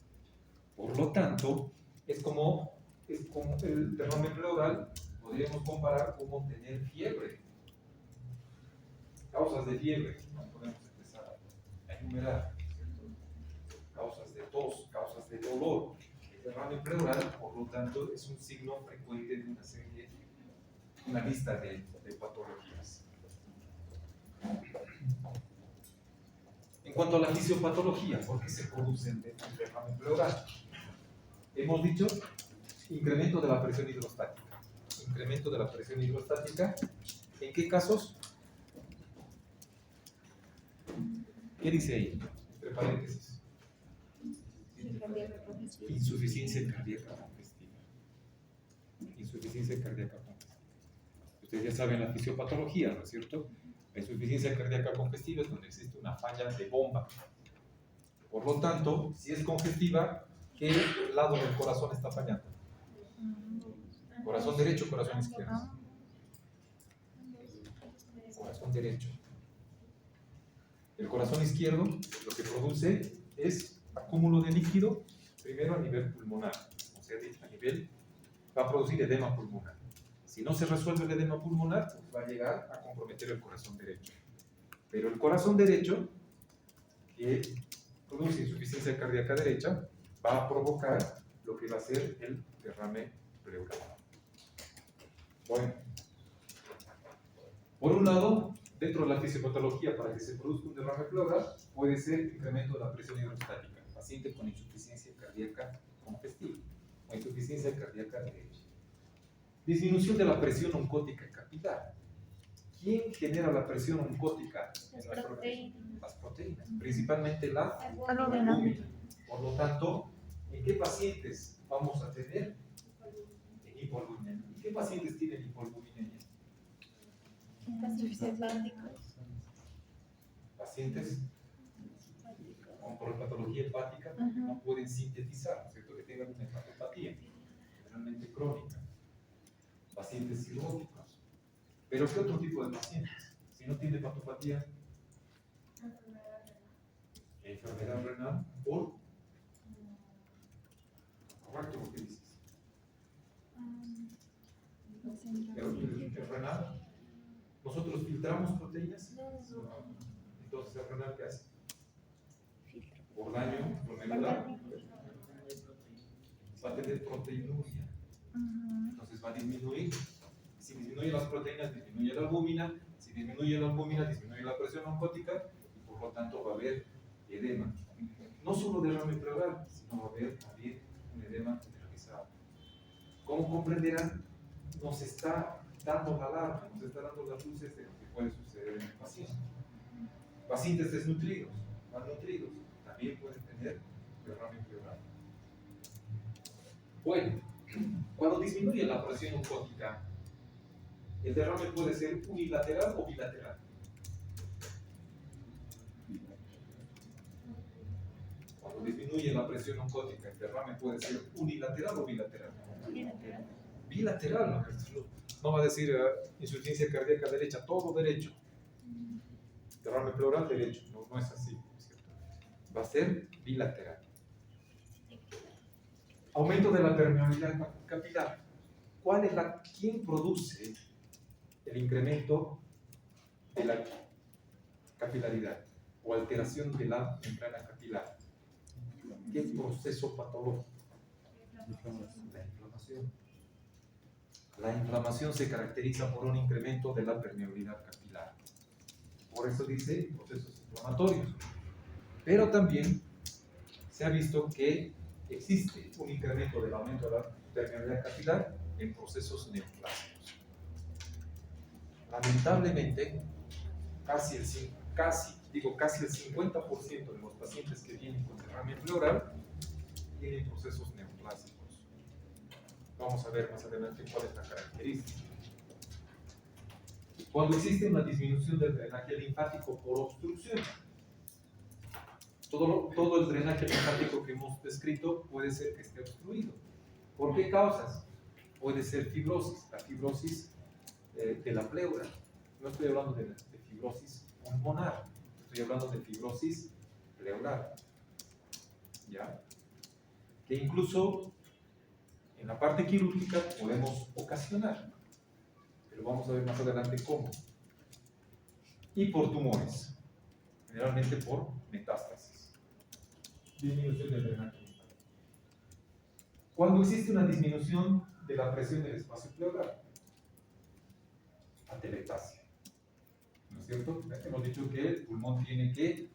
Speaker 1: Por lo tanto, es como el derrame pleural, podríamos comparar como tener fiebre. Causas de fiebre, no podemos empezar a enumerar, ¿cierto? Causas de tos, causas de dolor. El derrame pleural, por lo tanto, es un signo frecuente de una lista de patologías. En cuanto a la fisiopatología, ¿por qué se produce el derrame pleural? Hemos dicho incremento de la presión hidrostática. Incremento de la presión hidrostática. ¿En qué casos? ¿Qué dice ahí? Entre paréntesis. Insuficiencia cardíaca congestiva. Insuficiencia cardíaca congestiva. Ustedes ya saben la fisiopatología, ¿no es cierto? La insuficiencia cardíaca congestiva es donde existe una falla de bomba. Por lo tanto, si es congestiva, ¿qué lado del corazón está fallando? ¿Corazón derecho o corazón izquierdo? Corazón derecho. El corazón izquierdo lo que produce es acúmulo de líquido, primero a nivel pulmonar, o sea, a nivel, va a producir edema pulmonar. Si no se resuelve el edema pulmonar, pues va a llegar a comprometer el corazón derecho. Pero el corazón derecho, que produce insuficiencia cardíaca derecha, va a provocar lo que va a ser el derrame pleural. Bueno, por un lado, dentro de la fisiopatología, para que se produzca un derrame pleural, puede ser incremento de la presión hidrostática, paciente con insuficiencia cardíaca congestiva o insuficiencia cardíaca derecha. Disminución de la presión oncótica capilar. ¿Quién genera la presión oncótica?
Speaker 2: Las proteínas.
Speaker 1: Las proteínas, principalmente la
Speaker 2: Albúmina.
Speaker 1: albúmina. Por lo tanto, ¿en qué pacientes vamos a tener hipoalbuminemia? ¿Y qué pacientes tienen hipoalbuminemia? Pacientes con patología hepática que no pueden sintetizar, ¿no es cierto? Que tengan una hepatopatía, generalmente crónica. Pacientes cirróticos. ¿Pero qué otro tipo de pacientes? Si no tiene hepatopatía, enfermedad renal por... Correcto lo que dices. El renal, nosotros filtramos proteínas. Entonces, ¿el renal qué hace? Por daño glomerular va a tener proteinuria. Entonces va a disminuir. Si disminuye las proteínas, disminuye la albúmina. Si disminuye la albúmina, disminuye la presión oncótica y por lo tanto va a haber edema. No solo derrame pleural, sino va a haber también un edema generalizado. Como comprenderán, nos está dando la alarma, nos está dando las luces de lo que puede suceder en el paciente. Pacientes desnutridos, malnutridos, también pueden tener derrame pleural. Bueno, cuando disminuye la presión oncótica, el derrame puede ser unilateral o bilateral. Cuando disminuye la presión oncótica, el derrame puede ser unilateral o bilateral. Bilateral, no va a decir insuficiencia cardíaca derecha, todo derecho. Derrame pleural derecho, no es así, ¿cierto? Va a ser bilateral. Aumento de la permeabilidad capilar. ¿Quién produce el incremento de la capilaridad o alteración de la membrana capilar? ¿Qué proceso patológico? La inflamación. La inflamación se caracteriza por un incremento de la permeabilidad capilar. Por eso dice procesos inflamatorios. Pero también se ha visto que existe un incremento del aumento de la permeabilidad capilar en procesos neoplásicos. Lamentablemente, casi el 50% de los pacientes que vienen con derrame pleural tienen procesos neoplásicos. Vamos a ver más adelante cuál es la característica. Cuando existe una disminución del drenaje linfático por obstrucción, todo el drenaje linfático que hemos descrito puede ser que esté obstruido. ¿Por qué causas? Puede ser fibrosis, la fibrosis de la pleura. No estoy hablando de fibrosis pulmonar, estoy hablando de fibrosis pleural. ¿Ya? Que incluso en la parte quirúrgica podemos ocasionar, pero vamos a ver más adelante cómo. Y por tumores, generalmente por metástasis. Disminución del drenaje linfático. Cuando existe una disminución de la presión del espacio pleural, atelectasia. ¿No es cierto? Hemos dicho que el pulmón tiene que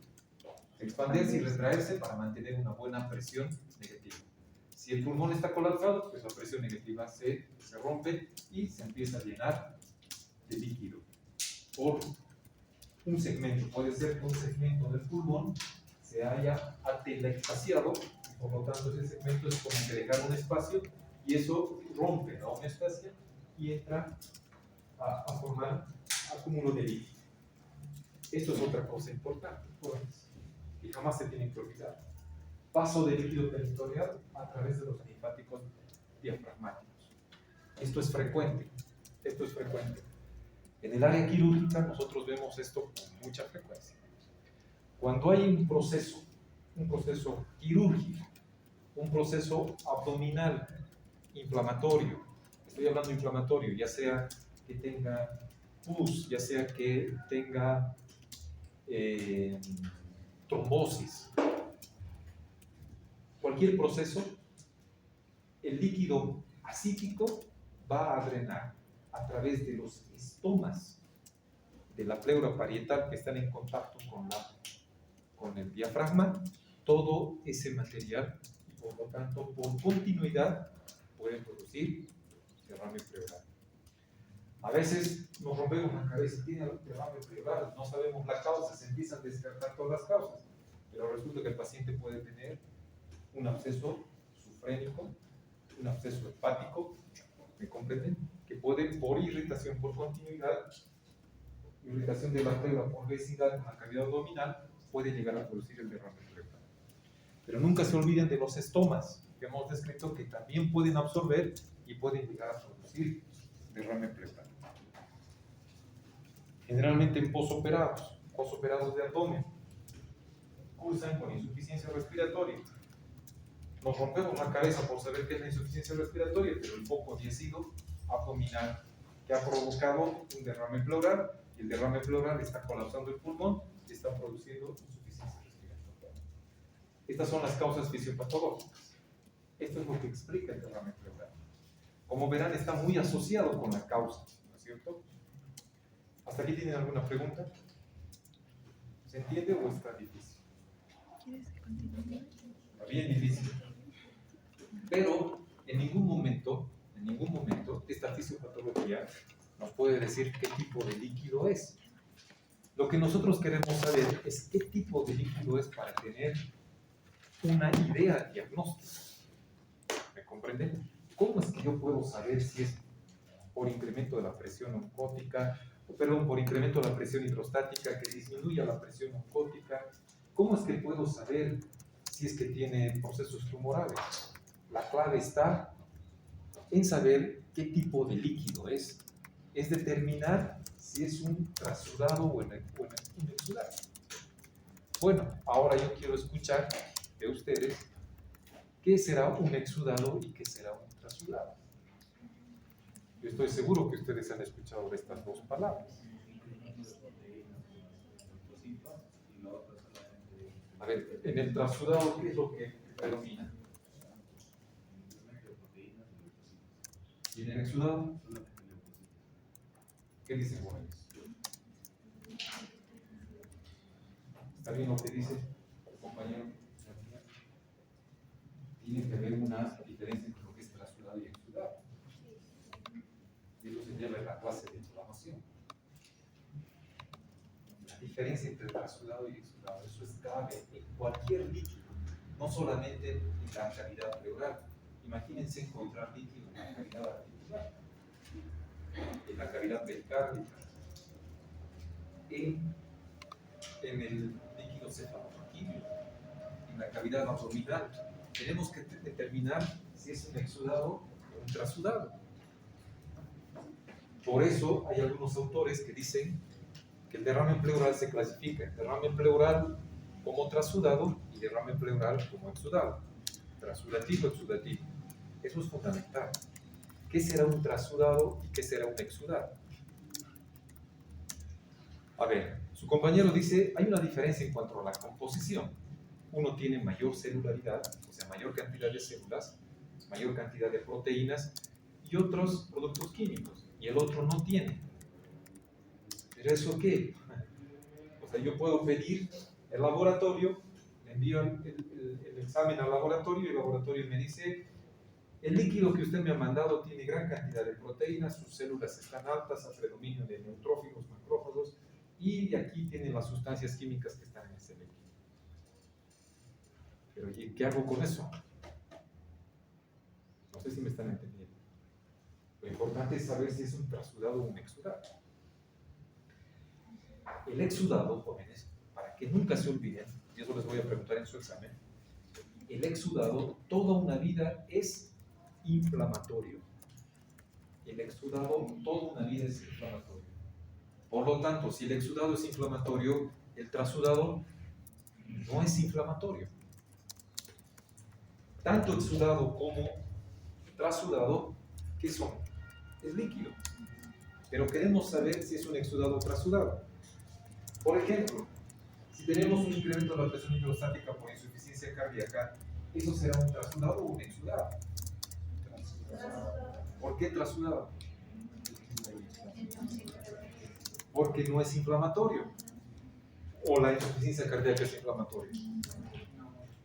Speaker 1: expandirse y retraerse para mantener una buena presión negativa. Si el pulmón está colapsado, pues la presión negativa se rompe y se empieza a llenar de líquido por un segmento. Puede ser que un segmento del pulmón se haya atelectasiado y por lo tanto ese segmento es como que dejar un espacio y eso rompe la homeostasia y entra a formar acúmulo de líquido. Esto es otra cosa importante, y jamás se tiene que olvidar. Paso de líquido peritoneal a través de los linfáticos diafragmáticos. Esto es frecuente. En el área quirúrgica nosotros vemos esto con mucha frecuencia. Cuando hay un proceso un proceso quirúrgico, un proceso abdominal inflamatorio. Estoy hablando de inflamatorio, ya sea que tenga pus, ya sea que tenga trombosis. Cualquier proceso, el líquido asítico va a drenar a través de los estomas de la pleura parietal que están en contacto con el diafragma, todo ese material, y por lo tanto, por continuidad, puede producir derrame pleural. A veces nos rompemos la cabeza, tiene derrame pleural, no sabemos la causa, se empiezan a descartar todas las causas, pero resulta que el paciente puede tener un absceso sufrénico, un absceso hepático, ¿me comprenden? Que puede, por irritación, por continuidad, irritación de la pleura por obesidad en la cavidad abdominal, puede llegar a producir el derrame pleural. Pero nunca se olviden de los estomas, que hemos descrito que también pueden absorber y pueden llegar a producir derrame pleural. Generalmente en posoperados de abdomen, cursan con insuficiencia respiratoria. Nos rompemos la cabeza por saber qué es la insuficiencia respiratoria, pero el foco había sido abdominal, que ha provocado un derrame pleural, y el derrame pleural está colapsando el pulmón y está produciendo insuficiencia respiratoria. Estas son las causas fisiopatológicas. Esto es lo que explica el derrame pleural. Como verán, está muy asociado con la causa, ¿no es cierto? ¿Hasta aquí tienen alguna pregunta? ¿Se entiende o está difícil?
Speaker 2: ¿Quieres que continúe?
Speaker 1: Está bien difícil. Pero en ningún momento esta fisiopatología nos puede decir qué tipo de líquido es. Lo que nosotros queremos saber es qué tipo de líquido es para tener una idea diagnóstica. ¿Me comprenden? ¿Cómo es que yo puedo saber si es por incremento de la presión oncótica, por incremento de la presión hidrostática que disminuya la presión oncótica? ¿Cómo es que puedo saber si es que tiene procesos tumorales? La clave está en saber qué tipo de líquido es determinar si es un trasudado o un exudado. Bueno, ahora yo quiero escuchar de ustedes qué será un exudado y qué será un trasudado. Yo estoy seguro que ustedes han escuchado de estas dos palabras. A ver, en el trasudado, ¿qué es lo que predomina? ¿Y en el exudado? ¿Qué dice Juan? ¿Está bien lo que dice el compañero? Tiene que haber una diferencia entre lo que es trasudado y exudado. Y eso se lleva en la clase de inflamación. La diferencia entre trasudado y exudado, eso es clave en cualquier líquido, no solamente en la cavidad pleural. Imagínense encontrar líquido en la cavidad articular, en la cavidad pericárdica, en el líquido cefalorraquídeo, en la cavidad abdominal. Tenemos que determinar si es un exudado o un trasudado. Por eso hay algunos autores que dicen que el derrame pleural se clasifica en derrame pleural como trasudado y derrame pleural como exudado. Trasudativo, exudativo. Eso es fundamental. ¿Qué será un trasudado y qué será un exudado? A ver, su compañero dice, hay una diferencia en cuanto a la composición. Uno tiene mayor celularidad, o sea, mayor cantidad de células, mayor cantidad de proteínas y otros productos químicos, y el otro no tiene. ¿Pero eso qué? O sea, yo puedo pedir el laboratorio, le envío el examen al laboratorio y el laboratorio me dice, el líquido que usted me ha mandado tiene gran cantidad de proteínas, sus células están altas a predominio de neutrófilos, macrófagos, y aquí tienen las sustancias químicas que están en ese líquido. Pero ¿y qué hago con eso? No sé si me están entendiendo. Lo importante es saber si es un trasudado o un exudado. El exudado, jóvenes, para que nunca se olviden, y eso les voy a preguntar en su examen, el exudado toda una vida es inflamatorio. El exudado toda una vida es inflamatorio. Por lo tanto, si el exudado es inflamatorio, el trasudado no es inflamatorio. tanto exudado como trasudado, ¿qué son? Es líquido. Pero queremos saber si es un exudado o trasudado. Por ejemplo, si tenemos un incremento de la presión hidrostática por insuficiencia cardíaca, ¿eso será un trasudado o un exudado? ¿Por qué trasudado? Porque no es inflamatorio. O la insuficiencia cardíaca es inflamatoria.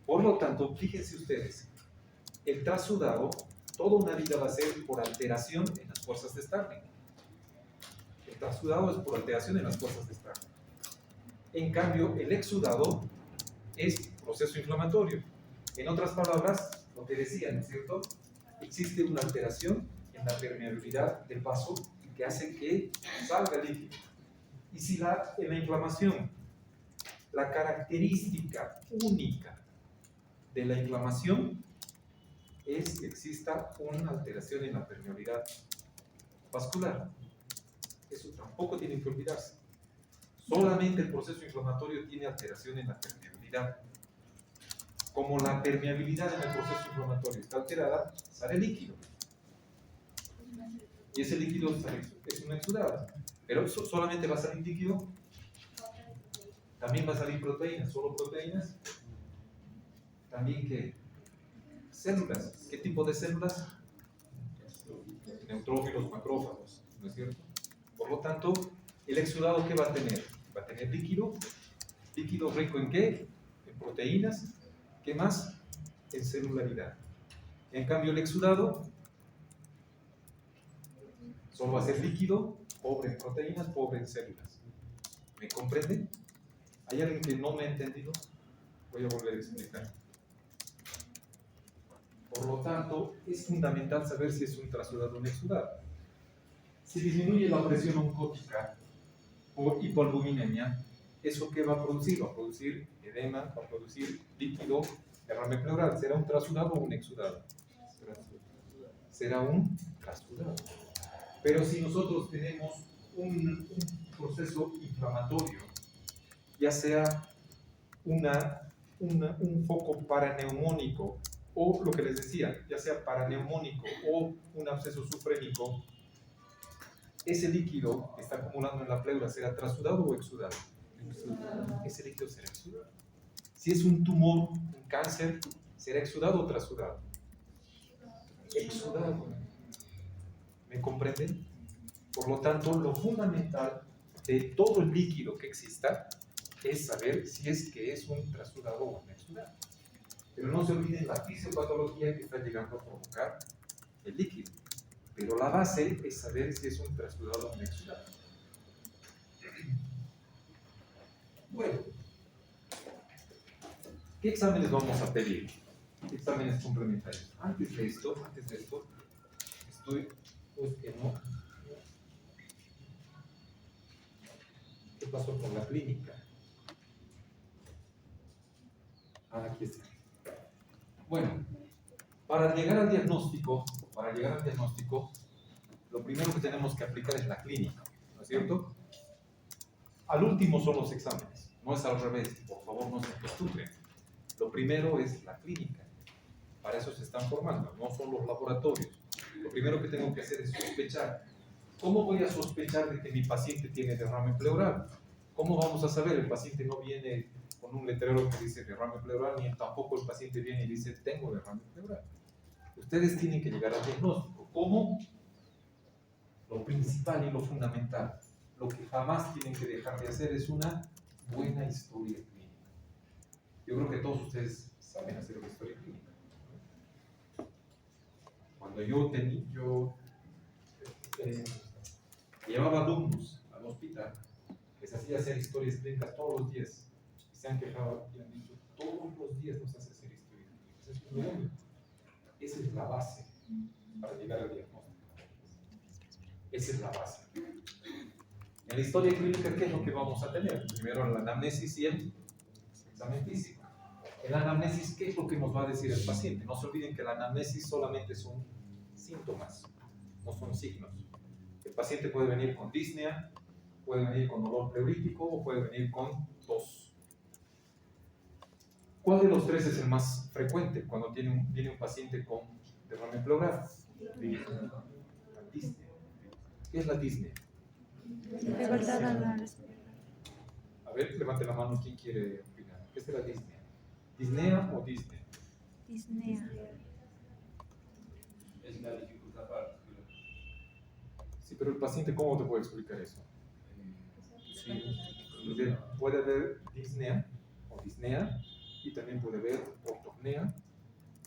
Speaker 1: Por lo tanto, fíjense ustedes, el trasudado, toda una vida va a ser por alteración en las fuerzas de Starling. El trasudado es por alteración en las fuerzas de Starling. En cambio, el exudado es proceso inflamatorio. En otras palabras, lo que decía, ¿no es cierto? Existe una alteración en la permeabilidad del vaso que hace que salga líquido. Y si en la inflamación, la característica única de la inflamación es que exista una alteración en la permeabilidad vascular. Eso tampoco tiene que olvidarse. Solamente el proceso inflamatorio tiene alteración en la permeabilidad. Como la permeabilidad en el proceso inflamatorio está alterada, sale líquido. Y ese líquido es un exudado. Pero solamente va a salir líquido. También va a salir proteínas. ¿Solo proteínas? También ¿qué? Células. ¿Qué tipo de células? Neutrófilos, macrófagos. ¿No es cierto? Por lo tanto, el exudado ¿qué va a tener? Va a tener líquido. ¿Líquido rico en qué? En proteínas. ¿Qué más? En celularidad. En cambio, el exudado solo va a ser líquido, pobre en proteínas, pobre en células. ¿Me comprenden? ¿Hay alguien que no me ha entendido? Voy a volver a explicar. Por lo tanto, es fundamental saber si es un trasudado o un exudado. Si disminuye la presión oncótica o hipoalbuminemia, ¿eso qué va a producir? Va a producir edema, va a producir líquido, derrame pleural. ¿Será un trasudado o un exudado? Será un trasudado. Pero si nosotros tenemos un proceso inflamatorio, ya sea un foco paraneumónico o lo que les decía, ya sea paraneumónico o un absceso sufrénico, ese líquido que está acumulando en la pleura será trasudado o exudado. Ese líquido será exudado. Si es un tumor, un cáncer, será exudado o trasudado. Exudado. ¿Me comprenden? Por lo tanto, lo fundamental de todo el líquido que exista es saber si es que es un trasudado o un exudado. Pero no se olviden la fisiopatología que está llegando a provocar el líquido. Pero la base es saber si es un trasudado o un exudado. Bueno, ¿qué exámenes vamos a pedir? Exámenes complementarios. Antes de esto, estoy, pues que no. ¿Qué pasó con la clínica? Aquí está. Bueno, para llegar al diagnóstico, lo primero que tenemos que aplicar es la clínica, ¿no es cierto? Al último son los exámenes, no es al revés, por favor no se acostumbren. Lo primero es la clínica, para eso se están formando, no son los laboratorios. Lo primero que tengo que hacer es sospechar. ¿Cómo voy a sospechar de que mi paciente tiene derrame pleural? ¿Cómo vamos a saber? El paciente no viene con un letrero que dice derrame pleural, ni tampoco el paciente viene y dice tengo derrame pleural. Ustedes tienen que llegar al diagnóstico. ¿Cómo? Lo principal y lo fundamental, lo que jamás tienen que dejar de hacer es una buena historia clínica. Yo creo que todos ustedes saben hacer una historia clínica. Cuando yo llevaba alumnos al hospital, les hacía hacer historias clínicas todos los días. Y se han quejado y han dicho, todos los días nos hace hacer historias clínicas. Es muy bueno. Esa es la base para llegar al diagnóstico. Esa es la base. En la historia clínica, ¿qué es lo que vamos a tener? Primero la anamnesis y el examen físico. En la anamnesis, ¿qué es lo que nos va a decir el paciente? No se olviden que la anamnesis solamente son síntomas, no son signos. El paciente puede venir con disnea, puede venir con dolor pleurítico o puede venir con tos. ¿Cuál de los tres es el más frecuente cuando viene un paciente con derrame pleural? La disnea. ¿Qué es la disnea?
Speaker 2: Dificultad a la respiración.
Speaker 1: A ver, levante la mano, ¿quién quiere opinar? ¿Qué es la disnea? ¿Disnea o disnea?
Speaker 2: Disnea.
Speaker 4: Es la dificultad para respirar.
Speaker 1: Sí, pero el paciente, ¿cómo te puede explicar eso? Sí, porque puede haber disnea o disnea y también puede haber ortopnea,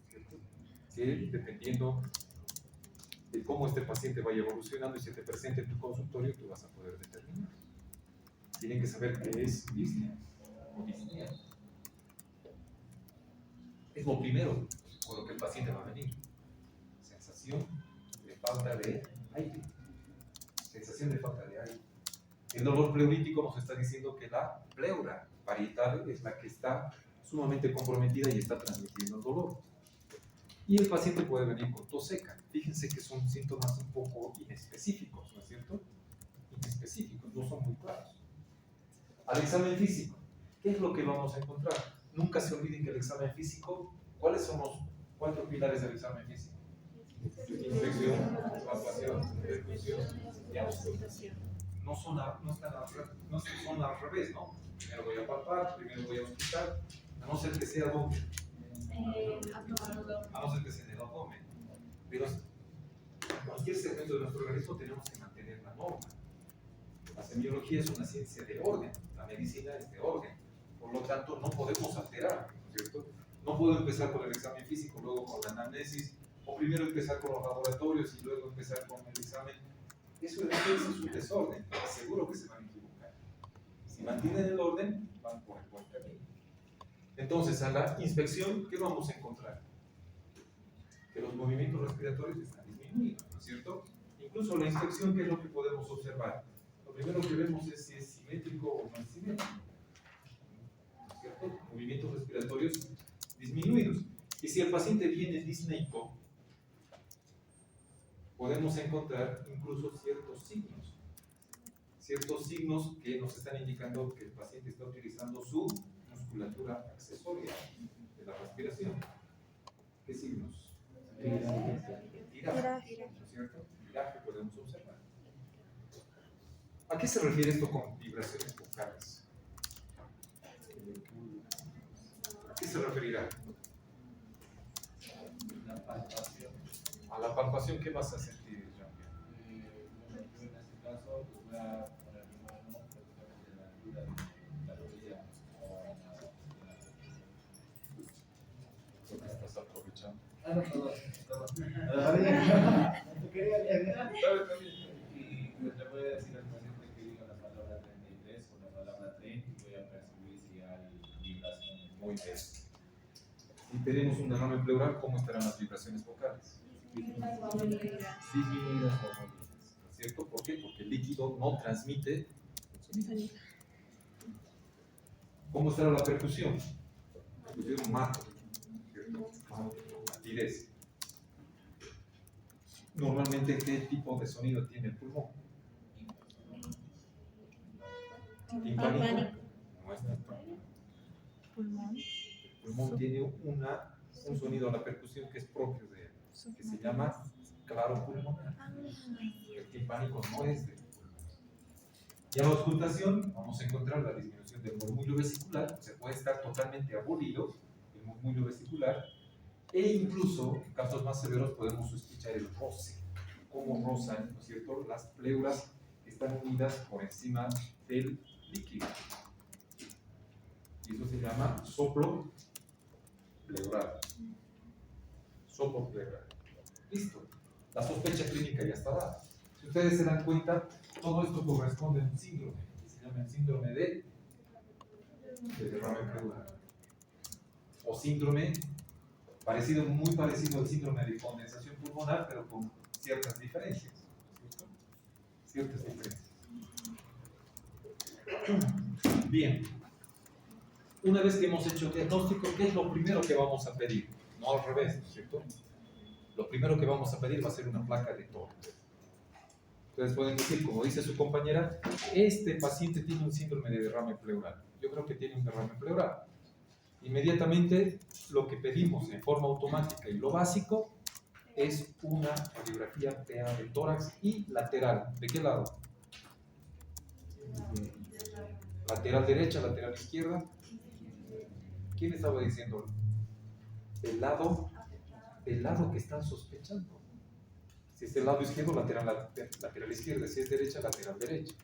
Speaker 1: ¿cierto? Que dependiendo de cómo este paciente vaya evolucionando y se te presente en tu consultorio, tú vas a poder determinar. Tienen que saber qué es disnea o disnea. Es lo primero con lo que el paciente va a venir. Sensación de falta de aire. Sensación de falta de aire. El dolor pleurítico nos está diciendo que la pleura parietal es la que está sumamente comprometida y está transmitiendo el dolor. Y el paciente puede venir con tos seca. Fíjense que son síntomas un poco inespecíficos, ¿no es cierto? Inespecíficos, no son muy claros. Al examen físico, ¿qué es lo que vamos a encontrar? Nunca se olviden que el examen físico, ¿cuáles son los 4 pilares del examen físico? Inspección, palpación, percusión y auscultación. No son al revés, ¿no? Primero voy a palpar, primero voy a auscultar, a no ser que sea donde. A no ser que sea en el abdomen. Pero en cualquier segmento de nuestro organismo tenemos que mantener la norma. La semiología es una ciencia de orden, la medicina es de orden. Por lo tanto, no podemos alterar, ¿no es cierto? No puedo empezar con el examen físico, luego con la anamnesis, o primero empezar con los laboratorios y luego empezar con el examen. Eso es un desorden, seguro que se van a equivocar. Si mantienen el orden, van por el buen camino. Entonces, a la inspección, ¿qué vamos a encontrar? Que los movimientos respiratorios están disminuidos, ¿no es cierto? Incluso la inspección, ¿qué es lo que podemos observar? Lo primero que vemos es si es simétrico o no es simétrico, ¿no es cierto? Movimientos respiratorios disminuidos. Y si el paciente viene disneico, podemos encontrar incluso ciertos signos que nos están indicando que el paciente está utilizando su musculatura accesoria de la respiración. ¿Qué signos? Tiraje, ¿no es cierto? Tiraje podemos observar. ¿A qué se refiere esto con vibraciones vocales? ¿A qué se referirá?
Speaker 4: La palpación.
Speaker 1: A la palpación, ¿qué vas a sentir, Jean-Pierre?
Speaker 4: Bueno, yo en este caso pues voy a poner mi mano prácticamente en la altura de la rodilla o en la.
Speaker 1: ¿Por qué estás aprovechando?
Speaker 4: Ah, no, perdón. Quería leer. Y pues le voy a decir al paciente que diga la palabra 33 o la palabra 30 y voy a percibir si hay vibraciones.
Speaker 1: Muy bien. Si tenemos un derrame pleural, ¿cómo estarán las vibraciones vocales? Disminuidas o móviles, ¿no es cierto? ¿Por qué? Porque el líquido no transmite el sonido. ¿Cómo estará la percusión? Percusión mato, ¿cierto? Matidez. Normalmente, ¿qué tipo de sonido tiene el pulmón? Timpánico. No es timpánico.
Speaker 2: Pulmón.
Speaker 1: El pulmón tiene un sonido a la percusión que es propio de él, que se llama claro pulmonar. El timpánico no es de pulmón. Y a la auscultación vamos a encontrar la disminución del murmullo vesicular, se puede estar totalmente abolido el murmullo vesicular, e incluso en casos más severos podemos escuchar el roce, cómo rozan, ¿no es cierto?, las pleuras que están unidas por encima del líquido. Y eso se llama soplo pleural. Soplo pleural. Listo. La sospecha clínica ya está dada. Si ustedes se dan cuenta, todo esto corresponde a un síndrome, que se llama el síndrome de derrame pleural. O síndrome muy parecido al síndrome de condensación pulmonar, pero con ciertas diferencias. ¿Cierto? Ciertas diferencias. Bien. Una vez que hemos hecho el diagnóstico, ¿qué es lo primero que vamos a pedir? No al revés, ¿no es cierto? Lo primero que vamos a pedir va a ser una placa de TOR. Ustedes pueden decir, como dice su compañera, este paciente tiene un síndrome de derrame pleural. Yo creo que tiene un derrame pleural. Inmediatamente lo que pedimos en forma automática y lo básico es una radiografía PA de tórax y lateral. ¿De qué lado? Lateral derecha, lateral izquierda. ¿Quién estaba diciendo? El lado que están sospechando. Si es el lado izquierdo, lateral izquierda. Si es derecha, lateral derecha.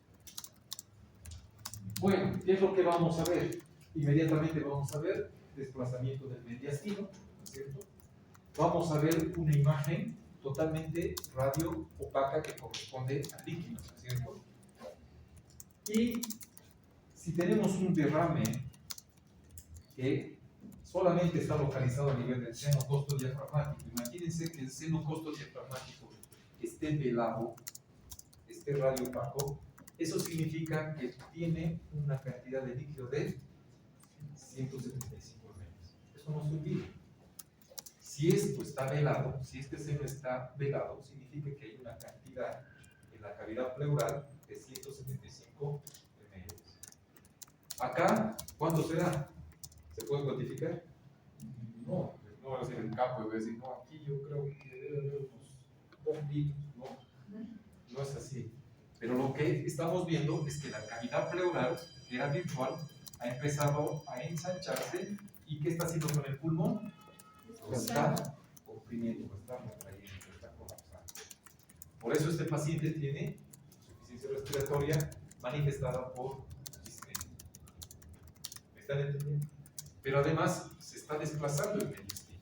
Speaker 1: Bueno, ¿qué es lo que vamos a ver? Inmediatamente vamos a ver desplazamiento del mediastino, ¿no es cierto? Vamos a ver una imagen totalmente radio opaca que corresponde al líquido, ¿no es cierto? Y si tenemos un derrame que solamente está localizado a nivel del seno costo diafragmático, imagínense que el seno costo diafragmático esté velado, esté radio opaco, eso significa que tiene una cantidad de líquido de 175 ml. Eso no se olvida. Si esto está velado, si este seno está velado, significa que hay una cantidad en la cavidad pleural de 175 ml. Acá, ¿cuánto será? ¿Se puede cuantificar? No, no voy a decir el campo y voy a decir, no, aquí yo creo que debe haber unos 2 litros. No, no es así. Pero lo que estamos viendo es que la cavidad pleural, que era virtual, ha empezado a ensancharse. ¿Y qué está haciendo con el pulmón? Lo está comprimiendo, lo está retrayendo, lo está colapsando. Por eso este paciente tiene insuficiencia respiratoria manifestada por disnea. ¿Me están entendiendo? Pero además se está desplazando el mediastino.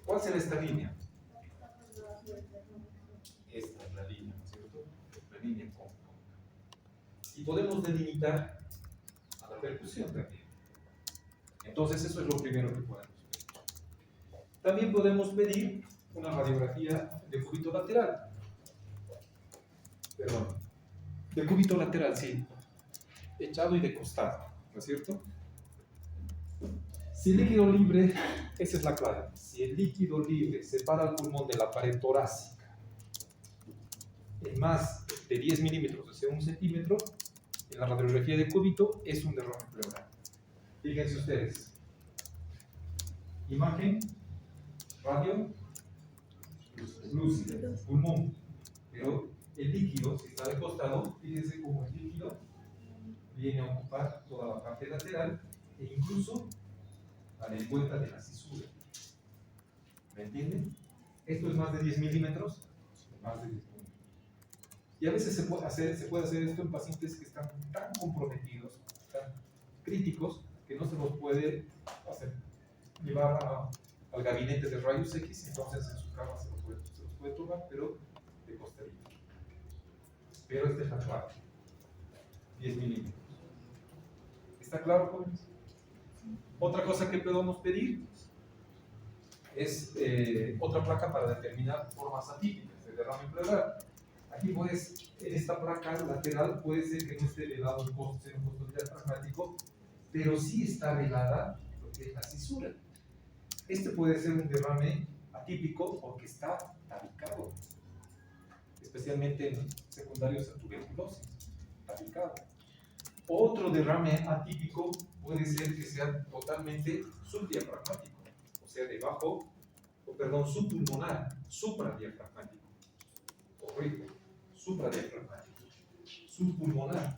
Speaker 1: ¿Cuál será esta línea? Esta es la línea, ¿no es cierto? La línea cóncava. Y podemos delimitar a la percusión también. Entonces eso es lo primero que podemos ver. También podemos pedir una radiografía de cúbito lateral. Perdón. De cúbito lateral, sí. Echado y de costado, ¿no es cierto? Si el líquido libre, esa es la clave, si el líquido libre separa el pulmón de la pared torácica en más de 10 milímetros, o sea, 1 centímetro, en la radiografía de cúbito es un derrame pleural. Fíjense ustedes. Imagen, radio, lúcida, pulmón. Pero el líquido, si está de costado, fíjense cómo el líquido viene a ocupar toda la parte lateral e incluso a la encuentra de la cisura. ¿Me entienden? ¿Esto es más de 10 milímetros? Más de 10 milímetros. Y a veces se puede hacer esto en pacientes que están tan comprometidos, tan críticos, que no se los puede llevar al gabinete de rayos X, entonces en su cama se los puede tomar, pero de costadito. Pero esta es la clave. 10 milímetros. ¿Está claro, jóvenes? Otra cosa que podemos pedir es otra placa para determinar formas atípicas de derrame pleural. Aquí pues, en esta placa lateral puede ser que no esté velado el costo diafragmático, pero sí está velada lo que es la cisura. Este puede ser un derrame atípico porque está tabicado, especialmente en secundarios a tuberculosis, tabicado. Otro derrame atípico puede ser que sea totalmente subdiafragmático, o sea, subpulmonar, supradiafragmático. Correcto, supradiafragmático. Subpulmonar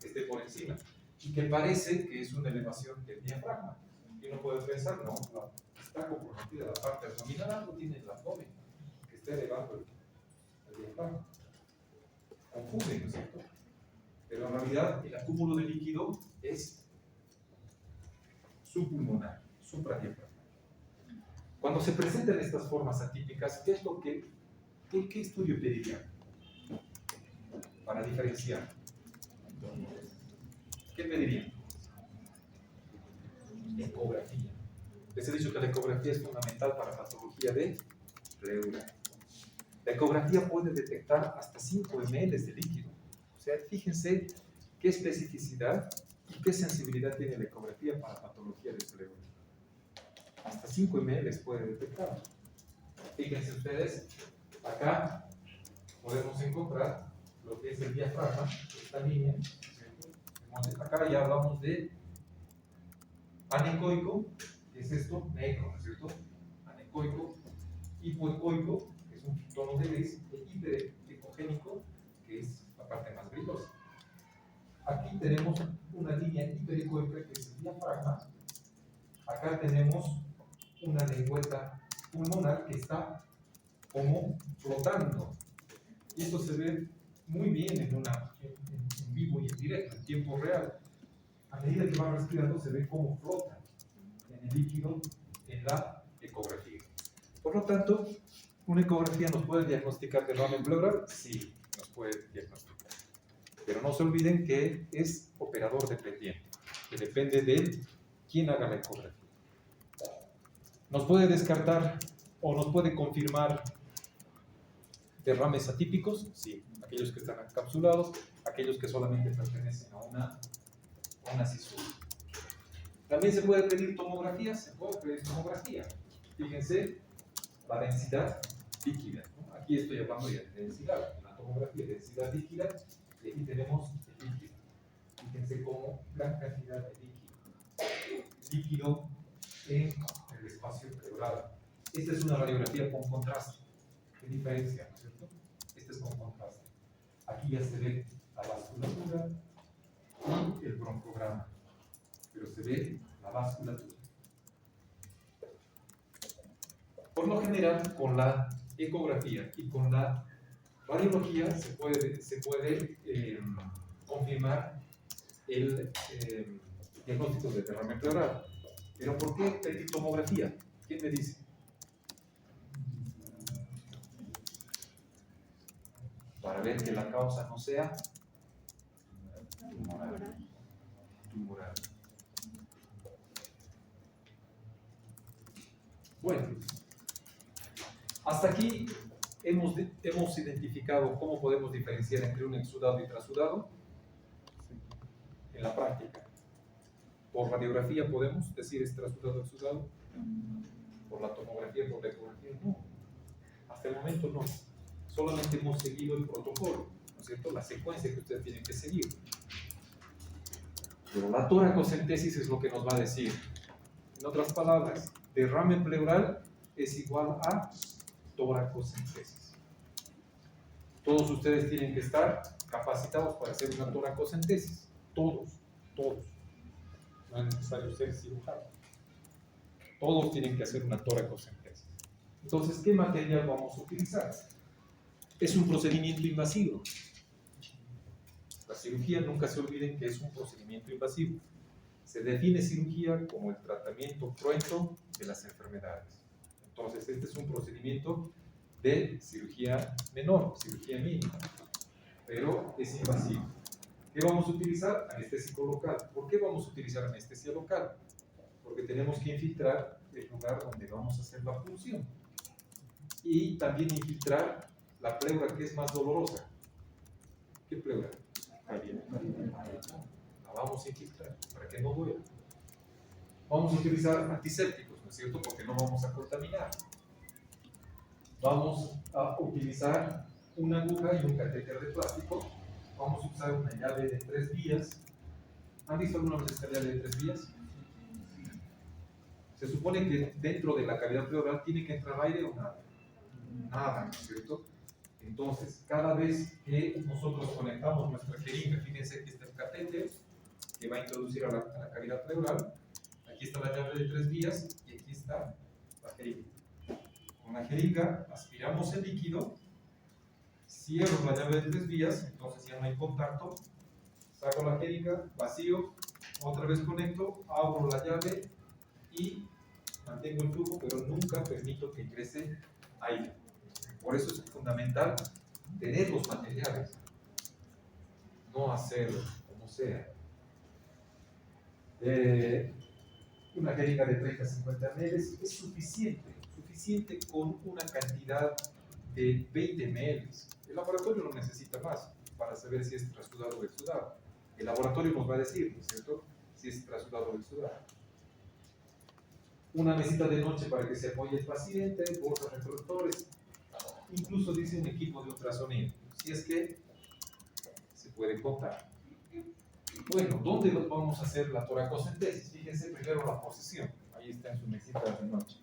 Speaker 1: esté por encima. Y que parece que es una elevación del diafragma. Y uno puede pensar, no, está comprometida la parte abdominal, algo tiene el abdomen, que está elevando el diafragma. Confunden, ¿no es cierto? Pero en realidad el acúmulo de líquido es subpulmonar, supradiafragmático. Cuando se presentan estas formas atípicas, ¿qué estudio pedirían para diferenciar? ¿Qué pedirían? Ecografía. Les he dicho que la ecografía es fundamental para patología de pleura. La ecografía puede detectar hasta 5 ml de líquido. O sea, fíjense qué especificidad y qué sensibilidad tiene la ecografía para patología de pleura. Hasta 5 ml puede detectar. Fíjense ustedes, acá podemos encontrar lo que es el diafragma, esta línea. Acá ya hablamos de Anecoico es esto, negro, ¿no es cierto? Anecoico, hipoecoico, que es un tono de gris, e hiperecogénico, que es la parte más brillosa. Aquí tenemos una línea hiperecoica, que es el diafragma. Acá tenemos una lengüeta pulmonar que está como flotando. Y esto se ve muy bien en vivo y en directo, en tiempo real. A medida que va respirando se ve cómo flota en el líquido en la ecografía. Por lo tanto, ¿una ecografía nos puede diagnosticar derrame pleural? Sí, nos puede diagnosticar. Pero no se olviden que es operador dependiente, que depende de quién haga la ecografía. ¿Nos puede descartar o nos puede confirmar derrames atípicos? Sí, aquellos que están encapsulados, aquellos que solamente pertenecen a una cisura. También se puede pedir tomografía, Fíjense la densidad líquida, ¿no? Aquí estoy hablando ya de densidad, la tomografía de densidad líquida, y aquí tenemos el líquido. Fíjense cómo gran cantidad de líquido en el espacio pleural. Esta es una radiografía con contraste. ¿Qué diferencia, no es cierto? Esta es con contraste. Aquí ya se ve la vasculatura y el broncograma, pero se ve la vasculatura. Por lo general, con la ecografía y con la radiología se puede confirmar el diagnóstico de derrame pleural. ¿Pero por qué pedir tomografía? ¿Quién me dice? Para ver que la causa no sea tumoral. Bueno, hasta aquí hemos identificado cómo podemos diferenciar entre un exudado y trasudado en la práctica. Por radiografía podemos decir es trasudado o exudado. Por la tomografía, por la ecografía, no. Hasta el momento no. Solamente hemos seguido el protocolo, ¿no es cierto? La secuencia que ustedes tienen que seguir. Pero la toracocentesis es lo que nos va a decir. En otras palabras, derrame pleural es igual a toracocentesis. Todos ustedes tienen que estar capacitados para hacer una toracocentesis. Todos. No es necesario ser cirujano. Todos tienen que hacer una toracocentesis. Entonces, ¿qué material vamos a utilizar? Es un procedimiento invasivo. La cirugía, nunca se olviden que es un procedimiento invasivo. Se define cirugía como el tratamiento pronto de las enfermedades. Entonces, este es un procedimiento de cirugía menor, cirugía mínima, pero es invasivo. ¿Qué vamos a utilizar? Anestésico local. ¿Por qué vamos a utilizar anestesia local? Porque tenemos que infiltrar el lugar donde vamos a hacer la punción. Y también infiltrar la pleura que es más dolorosa. ¿Qué pleura? La vamos a infiltrar para que no duela. Vamos a utilizar antisépticos, ¿no es cierto? Porque no vamos a contaminar. Vamos a utilizar una aguja y un catéter de plástico. Vamos a usar una llave de 3 vías. ¿Han visto alguna vez esta llave de 3 vías? Se supone que dentro de la cavidad pleural tiene que entrar aire o nada. Nada, ¿no es cierto? Entonces, cada vez que nosotros conectamos nuestra jeringa, fíjense que está el catéter que va a introducir a la cavidad pleural. Aquí está la llave de 3 vías y aquí está la jeringa. Con la jeringa aspiramos el líquido, cierro la llave de 3 vías, entonces ya no hay contacto, saco la jeringa, vacío, otra vez conecto, abro la llave y mantengo el flujo, pero nunca permito que ingrese aire. Por eso es fundamental tener los materiales, no hacerlo como sea. Una jeringa de 30 a 50 ml es suficiente con una cantidad de 20 ml. El laboratorio no necesita más para saber si es trasudado o exudado. El laboratorio nos va a decir, ¿no es cierto?, si es trasudado o exudado. Una mesita de noche para que se apoye el paciente, bolsas reproductores, incluso dice un equipo de ultrasonido, si es que se puede contar. Bueno, ¿dónde vamos a hacer la toracocentesis? Fíjense primero la posición. Ahí está en su mesita de noche.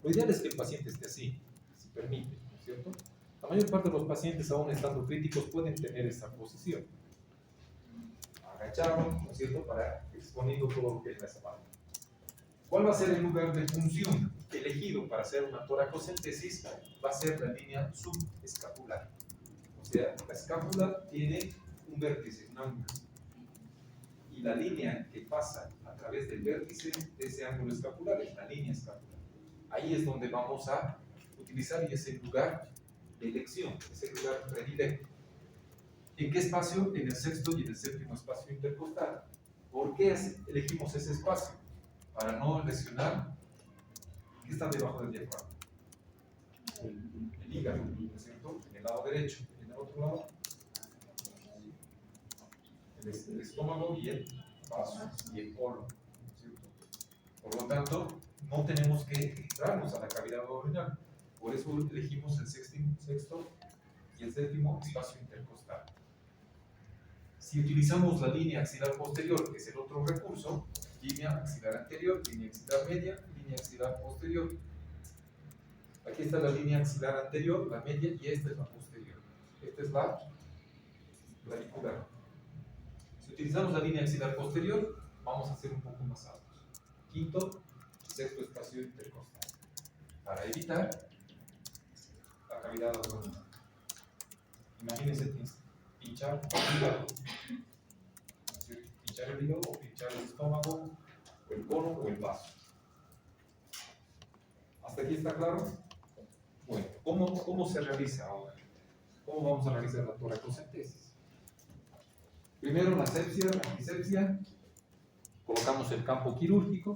Speaker 1: Lo ideal es que el paciente esté así, si permite, ¿no es cierto? La mayor parte de los pacientes, aún estando críticos, pueden tener esa posición. Agachado, ¿no es cierto? Para exponiendo todo lo que es la espalda. ¿Cuál va a ser el lugar de función elegido para hacer una toracocentesis? Va a ser la línea subescapular. O sea, la escápula tiene un vértice, un ángulo. Y la línea que pasa a través del vértice de ese ángulo escapular es la línea escapular. Ahí es donde vamos a utilizar y es el lugar de elección, es el lugar predilecto. ¿En qué espacio? En el sexto y en el séptimo espacio intercostal. ¿Por qué elegimos ese espacio? Para no lesionar. ¿Qué está debajo del diafragma? El hígado, ¿no es cierto? En el lado derecho. Y en el otro lado, el estómago y el vaso y el colon, ¿no es cierto? Por lo tanto, no tenemos que entrarnos a la cavidad abdominal. Por eso elegimos el sexto y el séptimo espacio intercostal. Si utilizamos la línea axilar posterior, que es el otro recurso, línea axilar anterior, línea axilar media, línea axilar posterior. Aquí está la línea axilar anterior, la media, y esta es la posterior. Esta es la clavicular. Si utilizamos la línea axilar posterior, vamos a hacer un poco más altos. Quinto y sexto espacio intercostal. Para evitar la cavidad abdominal. Imagínense pinchar el hígado. Pinchar el hígado o pinchar el estómago, o el colon o el vaso. ¿Hasta aquí está claro? Bueno, ¿cómo se realiza ahora? ¿Cómo vamos a realizar la toracocentesis? Primero la asepsia, la antisepsia, colocamos el campo quirúrgico.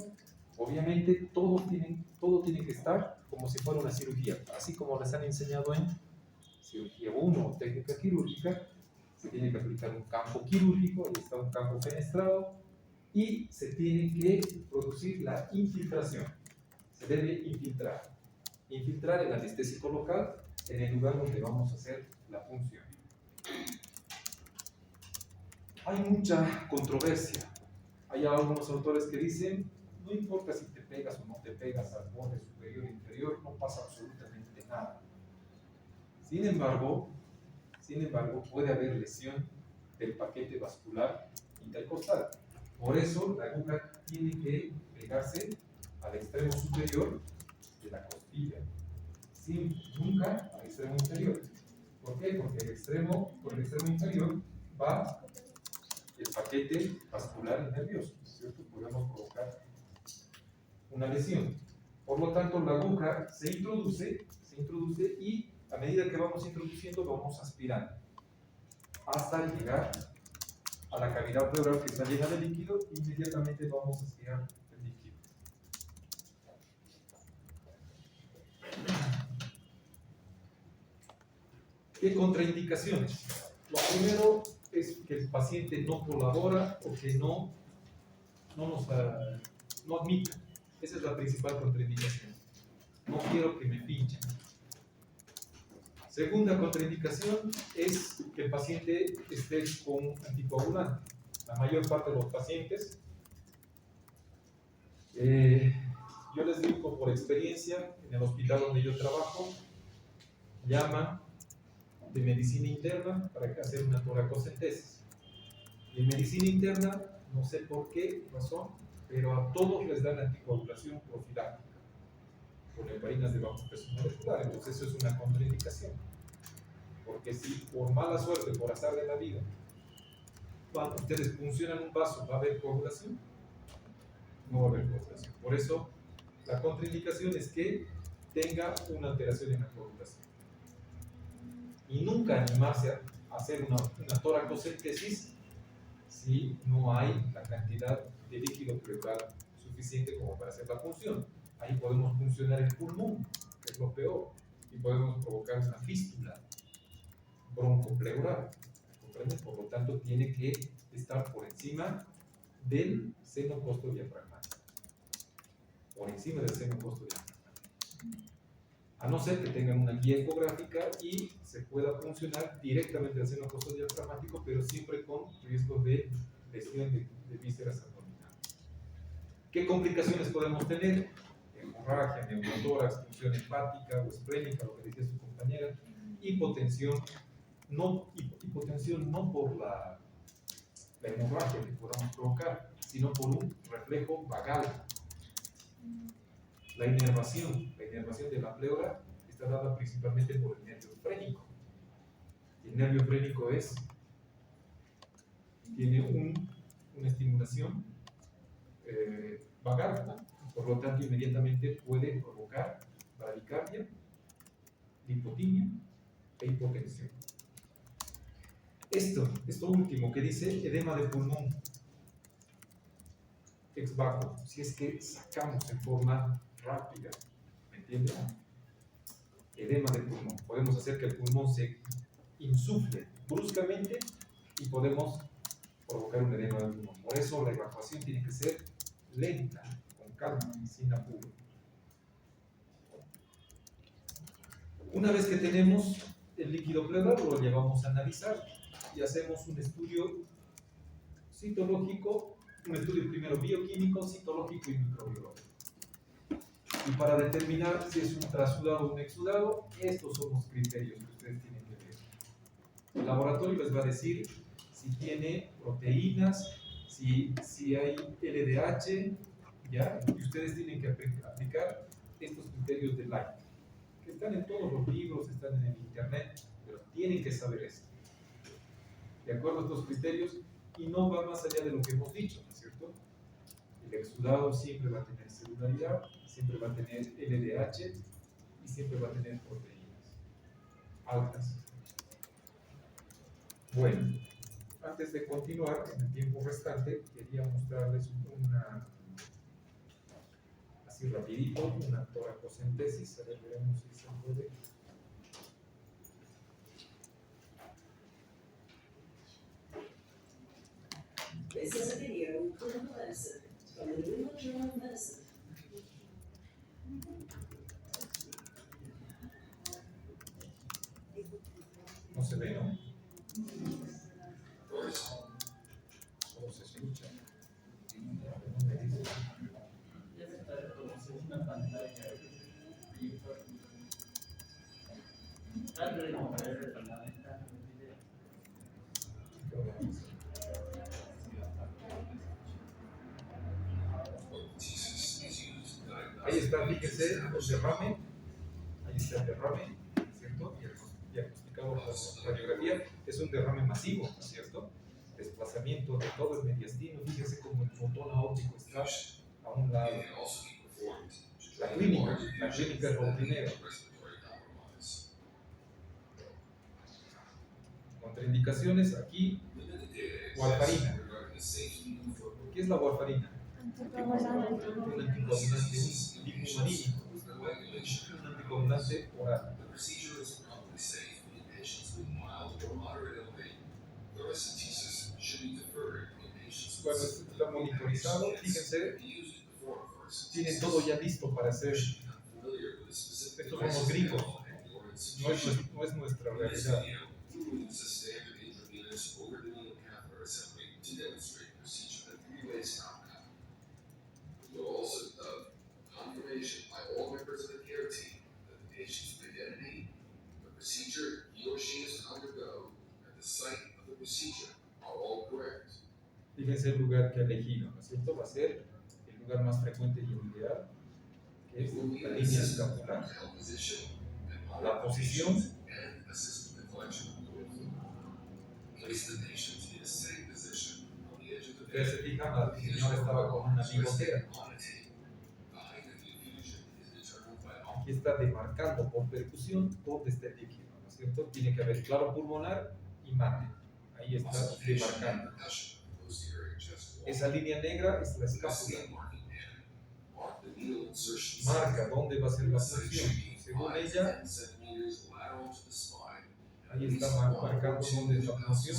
Speaker 1: Obviamente todo tiene que estar como si fuera una cirugía, así como les han enseñado en cirugía 1 o técnica quirúrgica. Se tiene que aplicar un campo quirúrgico, ahí está un campo fenestrado, y se tiene que producir la infiltración. Se debe infiltrar el anestésico local en el lugar donde vamos a hacer la punción. Hay mucha controversia. Hay algunos autores que dicen, no importa si te pegas o no te pegas al borde superior e inferior, no pasa absolutamente nada. Sin embargo, puede haber lesión del paquete vascular intercostal. Por eso, la aguja tiene que pegarse al extremo superior de la costilla, nunca al extremo inferior. ¿Por qué? Porque por el extremo inferior va el paquete vascular y nervioso, ¿cierto? Podemos provocar una lesión. Por lo tanto, la aguja se introduce y a medida que vamos introduciendo, lo vamos aspirando hasta llegar a la cavidad pleural que está llena de líquido. Inmediatamente vamos a aspirar el líquido. ¿Qué contraindicaciones? Lo primero es que el paciente no colabora o que no admita. Esa es la principal contraindicación. No quiero que me pinchen. Segunda contraindicación es que el paciente esté con anticoagulante. La mayor parte de los pacientes, yo les digo por experiencia, en el hospital donde yo trabajo, llaman de medicina interna para hacer una toracocentesis. Y en medicina interna, no sé por qué razón, pero a todos les dan anticoagulación profiláctica con heparina de bajo peso molecular. Entonces eso es una contraindicación, porque si por mala suerte, por azar de la vida, cuando ustedes funcionan un vaso, ¿va a haber coagulación? No va a haber coagulación. Por eso la contraindicación es que tenga una alteración en la coagulación. Y nunca animarse a hacer una toracocentesis si no hay la cantidad de líquido pleural suficiente como para hacer la punción. Ahí podemos funcionar el pulmón, que es lo peor, y podemos provocar una fístula broncopleural. ¿Comprenden? Por lo tanto, tiene que estar por encima del seno costodiafragmático. Por encima del seno costodiafragmático. A no ser que tengan una guía ecográfica y se pueda funcionar directamente al seno costodiafragmático, pero siempre con riesgo de lesión de vísceras abdominales. ¿Qué complicaciones podemos tener? Hemorragia, neumotórax, función hepática o esplénica, lo que decía su compañera, hipotensión no por la hemorragia que podamos provocar, sino por un reflejo vagal. La inervación de la pleura está dada principalmente por el nervio frénico. El nervio frénico tiene una estimulación vagal, por lo tanto inmediatamente puede provocar bradicardia, lipotimia e hipotensión. Esto último que dice edema de pulmón ex vacuo, si es que sacamos en forma rápida, ¿me entienden? Edema de pulmón, podemos hacer que el pulmón se insufle bruscamente y podemos provocar un edema de pulmón. Por eso la evacuación tiene que ser lenta, con calma, sin apuro. Una vez que tenemos el líquido pleural, lo llevamos a analizar y hacemos un estudio citológico, un estudio primero bioquímico, citológico y microbiológico. Y para determinar si es un trasudado o un exudado, estos son los criterios que ustedes tienen que ver. El laboratorio les va a decir si tiene proteínas, si hay LDH, ¿ya? Y ustedes tienen que aplicar estos criterios de Light, que están en todos los libros, están en el internet, pero tienen que saber esto. De acuerdo a estos criterios, y no va más allá de lo que hemos dicho, ¿no es cierto? El exudado siempre va a tener celularidad, siempre va a tener LDH y siempre va a tener proteínas altas. Bueno, antes de continuar, en el tiempo restante, quería mostrarles así rapidito, una toracocentesis. A ver, veremos si se puede.
Speaker 5: This is a video of clinical medicine from the New England Journal of Medicine.
Speaker 1: No se ve, ¿no? Solo se escucha. No me dice. Ahí está, fíjense, el derrame. Ahí está el derrame, ¿cierto? Y diagnosticado por la radiografía, es un derrame masivo, ¿no es cierto? Desplazamiento de todo el mediastino. Fíjense cómo el fotón aórtico está a un lado. La clínica es rutinaria. Contraindicaciones aquí, warfarina. ¿Qué es la warfarina?
Speaker 2: Anticoagulante.
Speaker 1: Un anticoagulante lipomarínico, un anticoagulante oral. Cuando está monitorizado, fíjense, tiene todo ya listo para hacer. Estos son los gringos, no es nuestra realidad. Fíjense el lugar que ha elegido, ¿no es cierto? Va a ser el lugar más frecuente y el ideal, que es la línea escapular. La posición. Ustedes se fijan, la señora estaba con una bigotera. Aquí está demarcando por percusión dónde está el líquido, ¿no es cierto? Tiene que haber claro pulmonar y mate. Ahí está demarcando. Esa línea negra es la escápula. Marca dónde va a ser la función. Según ella, ahí está marcando dónde es la función.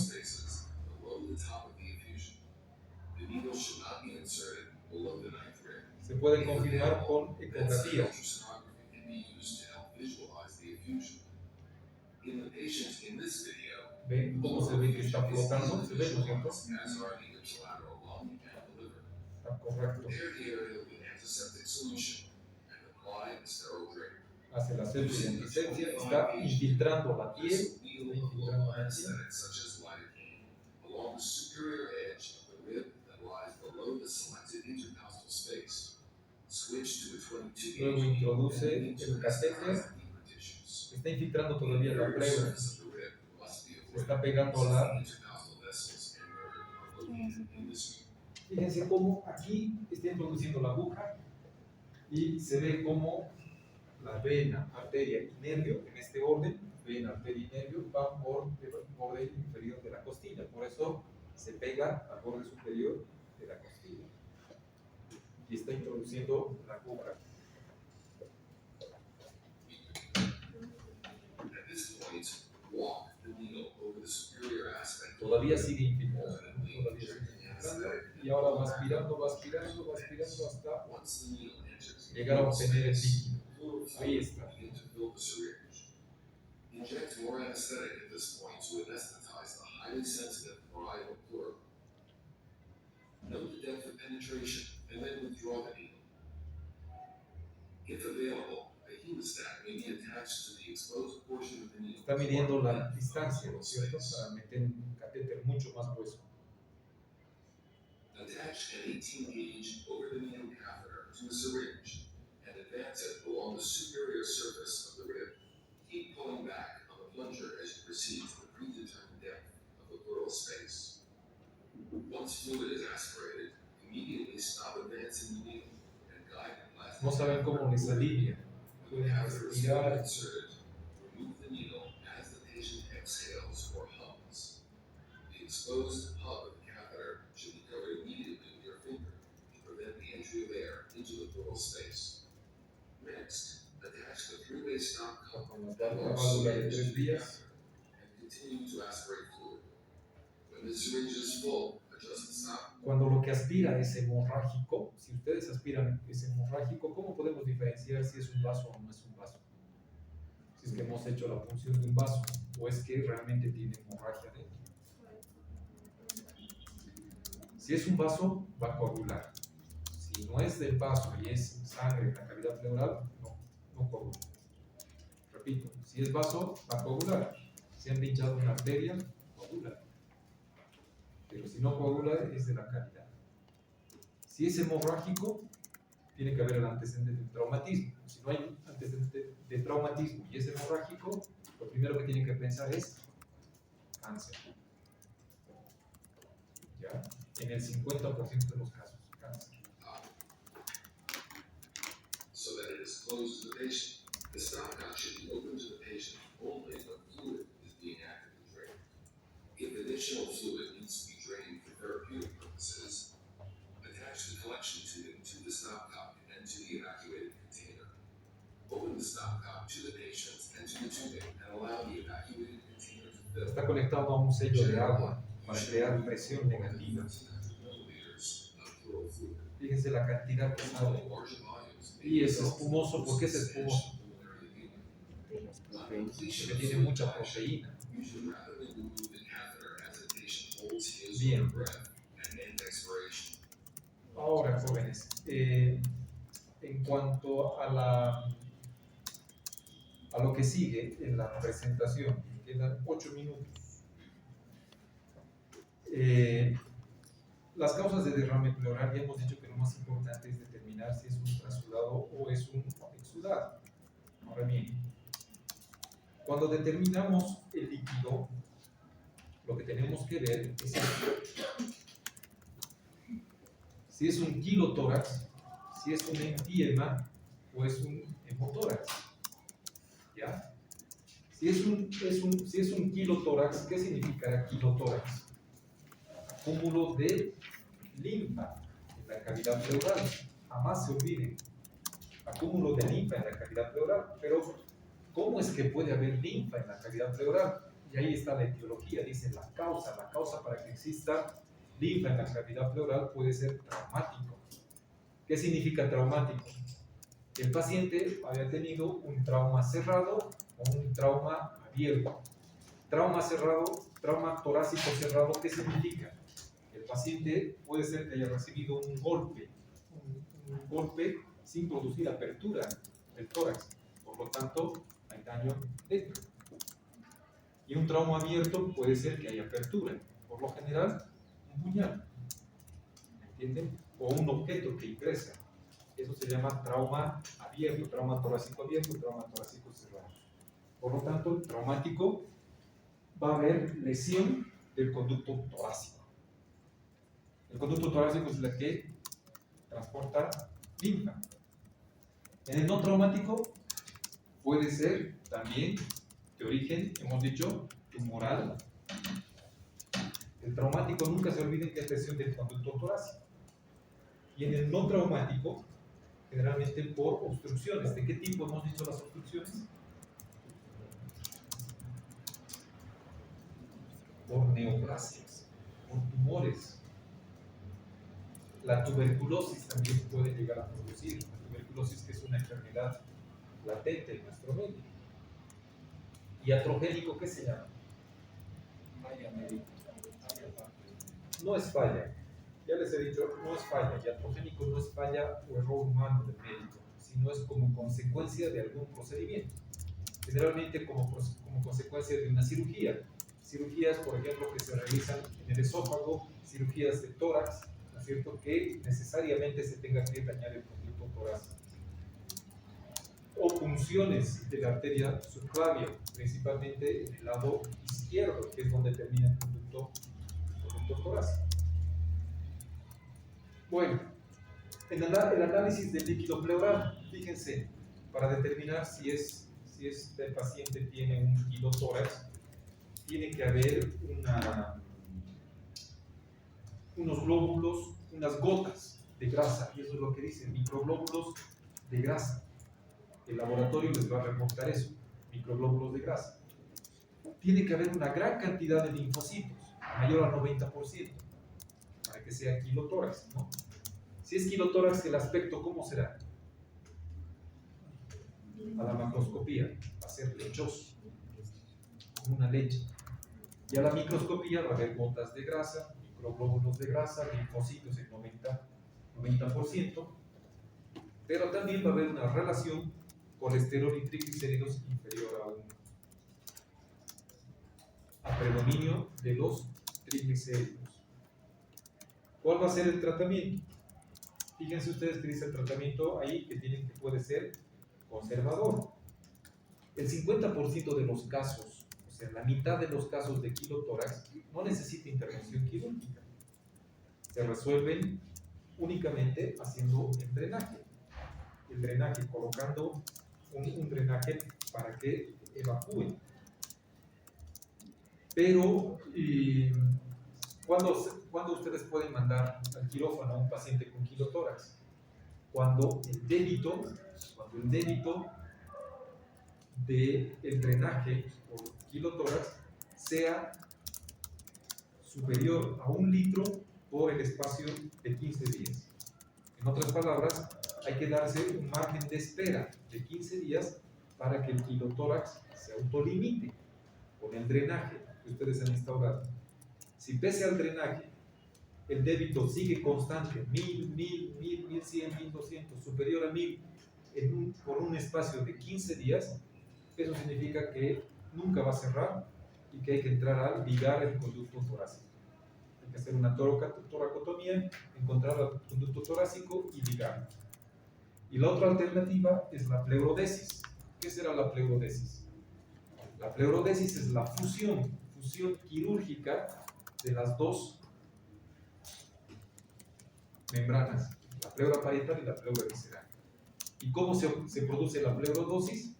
Speaker 1: Se puede confirmar con ecografía. ¿Ven cómo se ve que está flotando? ¿Se ve, no es cierto? Está correcto. Hace la sepsia y antisepsia, está infiltrando la piel, está infiltrando la piel. Luego introduce el catéter, está infiltrando todavía la pleura, se está pegando a la... Fíjense cómo aquí está introduciendo la aguja y se ve cómo la vena, arteria y nervio, en este orden, vena, arteria y nervio, van por el borde inferior de la costilla. Por eso se pega al borde superior de la costilla. Y está introduciendo la aguja. Todavía sigue infiltrando, y ahora va aspirando hasta llegar a obtener el líquido. Ahí está.
Speaker 6: Inject more anesthetic at this point to anesthetize the highly sensitive parietal pleural. Note the depth of penetration and then withdraw the needle. If available, a hemostat may be attached to the exposed portion of the needle.
Speaker 1: Está midiendo la distancia, ¿no es cierto? Para meter un catéter mucho más grueso.
Speaker 6: Attach an 18 gauge over the needle catheter to a syringe and advance it along the superior surface of the rib. Keep pulling back on the plunger as you proceed to the predetermined depth of the pleural space. Once fluid is aspirated, immediately stop advancing the needle and guide the plasma.
Speaker 1: No saben cómo les alivia.
Speaker 6: When the catheter is fully inserted, remove the needle as the patient exhales or hums. The exposed hub of the catheter should be covered immediately with your finger to prevent the entry of air into the pleural space. Next, attach the three-way stop cup
Speaker 1: Con la válvula de 3 vías.
Speaker 6: and continue to aspirate fluid. When the syringe is full, adjust the stop.
Speaker 1: Cuando lo que aspira es hemorrágico, si ustedes aspiran es hemorrágico, ¿cómo podemos diferenciar si es un vaso o no es un vaso? Si es que hemos hecho la función de un vaso o es que realmente tiene hemorragia dentro. Si es un vaso, va a coagular. Si no es del vaso y es sangre en la cavidad pleural, no coagula. Repito, si es vaso, va a coagular. Si han pinchado una arteria, coagula. Pero si no coagula, es de la cavidad. Si es hemorrágico, tiene que haber el antecedente de traumatismo. Si no hay antecedente de traumatismo y es hemorrágico, lo primero que tienen que pensar es cáncer. ¿Ya? En el 50% de los casos, cáncer.
Speaker 6: So that it is closed to the patient. The stopcock should be open to the patient only when fluid is being actively drained. If additional fluid needs to be drained for therapeutic purposes, attach the collection tubing to the stopcock and to the evacuated container. Open the stopcock to the patient and to the tubing and allow the evacuated container to fill.
Speaker 1: Está conectado a un sello de agua para crear presión negativa. Fíjense la cantidad que sale. Y es espumoso. ¿Por qué es espumoso? Porque tiene mucha proteína. Bien. Ahora, jóvenes, en cuanto a lo que sigue en la presentación, quedan 8 minutos. Las causas de derrame pleural, ya hemos dicho que lo más importante es determinar si es un trasudado o es un exudado. Ahora bien, cuando determinamos el líquido, lo que tenemos que ver es si es un kilotórax, si es un empiema o es un hemotórax. ¿Ya? Si es un kilotórax, ¿qué significará kilotórax? Acúmulo de linfa en la cavidad pleural. Jamás se olviden. Acúmulo de linfa en la cavidad pleural. Pero, ¿cómo es que puede haber linfa en la cavidad pleural? Y ahí está la etiología. Dice la causa para que exista linfa en la cavidad pleural puede ser traumático. ¿Qué significa traumático? Que el paciente había tenido un trauma cerrado o un trauma abierto. Trauma cerrado, trauma torácico cerrado, ¿qué significa? El paciente puede ser que haya recibido un golpe sin producir apertura del tórax, por lo tanto hay daño dentro. Y un trauma abierto puede ser que haya apertura, por lo general un puñal, ¿entienden? O un objeto que ingresa. Eso se llama trauma abierto, trauma torácico abierto, trauma torácico cerrado. Por lo tanto, traumático va a haber lesión del conducto torácico. El conducto torácico es el que transporta linfa. En el no traumático puede ser también de origen, hemos dicho, tumoral. El traumático, nunca se olviden que es lesión del conducto torácico. Y en el no traumático, generalmente por obstrucciones. ¿De qué tipo hemos dicho las obstrucciones? Por neoplasias, por tumores. La tuberculosis también puede llegar a producir. La tuberculosis, que es una enfermedad latente en nuestro medio. ¿Y atrogénico qué se llama? Falla médica. No es falla. Ya les he dicho, no es falla. Y atrogénico no es falla o error humano del médico, sino es como consecuencia de algún procedimiento. Generalmente como consecuencia de una cirugía. Cirugías, por ejemplo, que se realizan en el esófago, cirugías de tórax, ¿no es cierto?, que necesariamente se tenga que dañar el conducto torácico. O punciones de la arteria subclavia, principalmente en el lado izquierdo, que es donde termina el conducto torácico. Bueno, en el análisis del líquido pleural, fíjense, para determinar si este paciente tiene un quilotórax, tiene que haber unos glóbulos, unas gotas de grasa, y eso es lo que dicen, microglóbulos de grasa. El laboratorio les va a reportar eso, microglóbulos de grasa. Tiene que haber una gran cantidad de linfocitos, mayor al 90%, para que sea quilotórax, ¿no? Si es quilotórax, el aspecto, ¿cómo será? A la macroscopía va a ser lechoso, como una leche. Y a la microscopía va a haber gotas de grasa, microglóbulos de grasa, linfocitos en 90%, pero también va a haber una relación colesterol y triglicéridos inferior a 1, a predominio de los triglicéridos. ¿Cuál va a ser el tratamiento? Fíjense ustedes que dice el tratamiento ahí que puede ser conservador. El 50% de los casos, o sea, la mitad de los casos de quilotórax no necesita intervención quirúrgica. Se resuelven únicamente haciendo el drenaje. El drenaje, colocando un drenaje para que evacúe. Pero, ¿cuándo ustedes pueden mandar al quirófano a un paciente con quilotórax? Cuando el débito del drenaje por quilotórax sea superior a 1 litro por el espacio de 15 días. En otras palabras, hay que darse un margen de espera de 15 días para que el quilotórax se autolimite con el drenaje que ustedes han instaurado. Si pese al drenaje el débito sigue constante, 1000, 1100, 1200, superior a 1000 por un espacio de 15 días, eso significa que nunca va a cerrar y que hay que entrar a ligar el conducto torácico. Hay que hacer una toracotomía, encontrar el conducto torácico y ligarlo. Y la otra alternativa es la pleurodesis. ¿Qué será la pleurodesis? La pleurodesis es la fusión quirúrgica de las dos membranas, la pleura parietal y la pleura visceral. ¿Y cómo se produce la pleurodosis?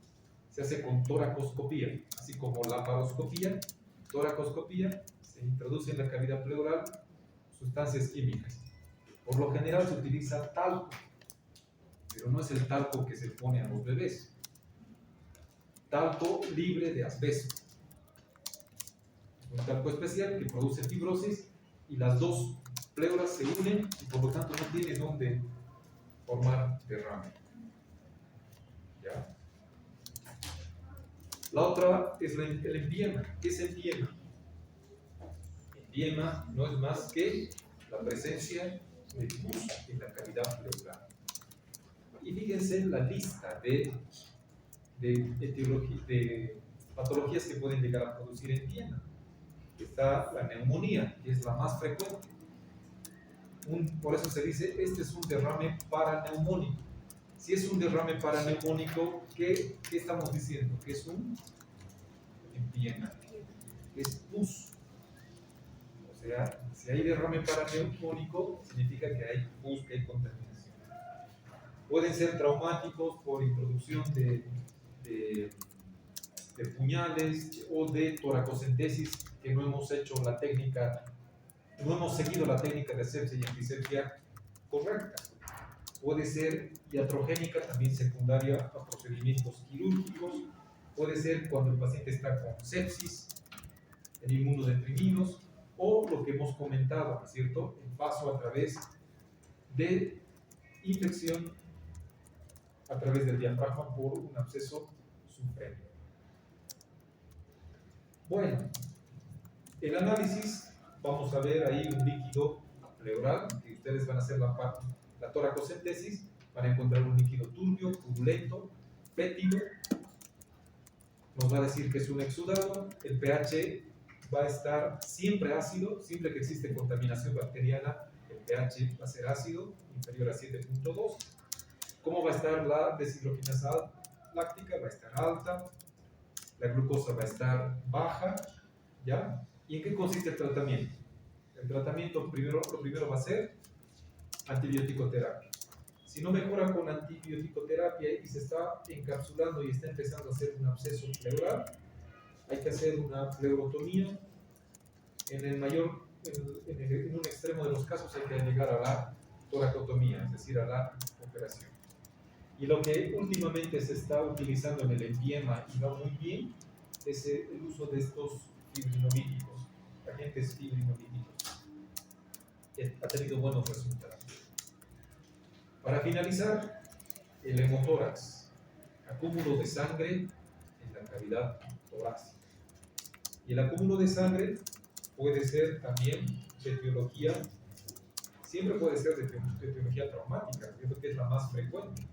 Speaker 1: Se hace con toracoscopía, así como laparoscopía, toracoscopía, se introduce en la cavidad pleural sustancias químicas. Por lo general se utiliza talco, pero no es el talco que se pone a los bebés. Talco libre de asbesto. Es un talco especial que produce fibrosis y las dos pleuras se unen y por lo tanto no tiene dónde formar derrame. ¿Ya? La otra es el empiema. ¿Qué es empiema? Empiema no es más que la presencia de pus en la cavidad pleural. Y fíjense la lista de patologías que pueden llegar a producir empiema. Está la neumonía, que es la más frecuente. Por eso se dice, este es un derrame paraneumónico. Si es un derrame paraneumónico, ¿qué estamos diciendo? Que es un empiema, es pus. O sea, si hay derrame paraneumónico, significa que hay pus, que hay contaminación. Pueden ser traumáticos por introducción de puñales o de toracocentesis, que no hemos hecho la técnica, no hemos seguido la técnica de asepsia y antisepsia correcta. Puede ser iatrogénica, también secundaria a procedimientos quirúrgicos. Puede ser cuando el paciente está con sepsis, en inmunodeprimidos, o lo que hemos comentado, ¿no es cierto?, el paso a través de infección a través del diafragma por un absceso subfrénico. Bueno, el análisis, vamos a ver ahí un líquido pleural, que ustedes van a hacer la toracocentesis, van a encontrar un líquido turbio, purulento, fétido, nos va a decir que es un exudado, el pH va a estar siempre ácido, siempre que existe contaminación bacteriana, el pH va a ser ácido, inferior a 7.2. ¿Cómo va a estar la deshidrogenasa láctica? Va a estar alta, la glucosa va a estar baja, ¿ya? ¿Y en qué consiste el tratamiento? El tratamiento lo primero va a ser antibiótico terapia. Si no mejora con antibiótico terapia y se está encapsulando y está empezando a hacer un absceso pleural, hay que hacer una pleurotomía. En un extremo de los casos hay que llegar a la toracotomía, es decir, a la operación. Y lo que últimamente se está utilizando en el empiema y va muy bien es el uso de estos fibrinolíticos, agentes fibrinolíticos, que ha tenido buenos resultados. Para finalizar, el hemotórax, acúmulo de sangre en la cavidad torácica. Y el acúmulo de sangre puede ser también de etiología, siempre puede ser de etiología traumática, creo que es la más frecuente.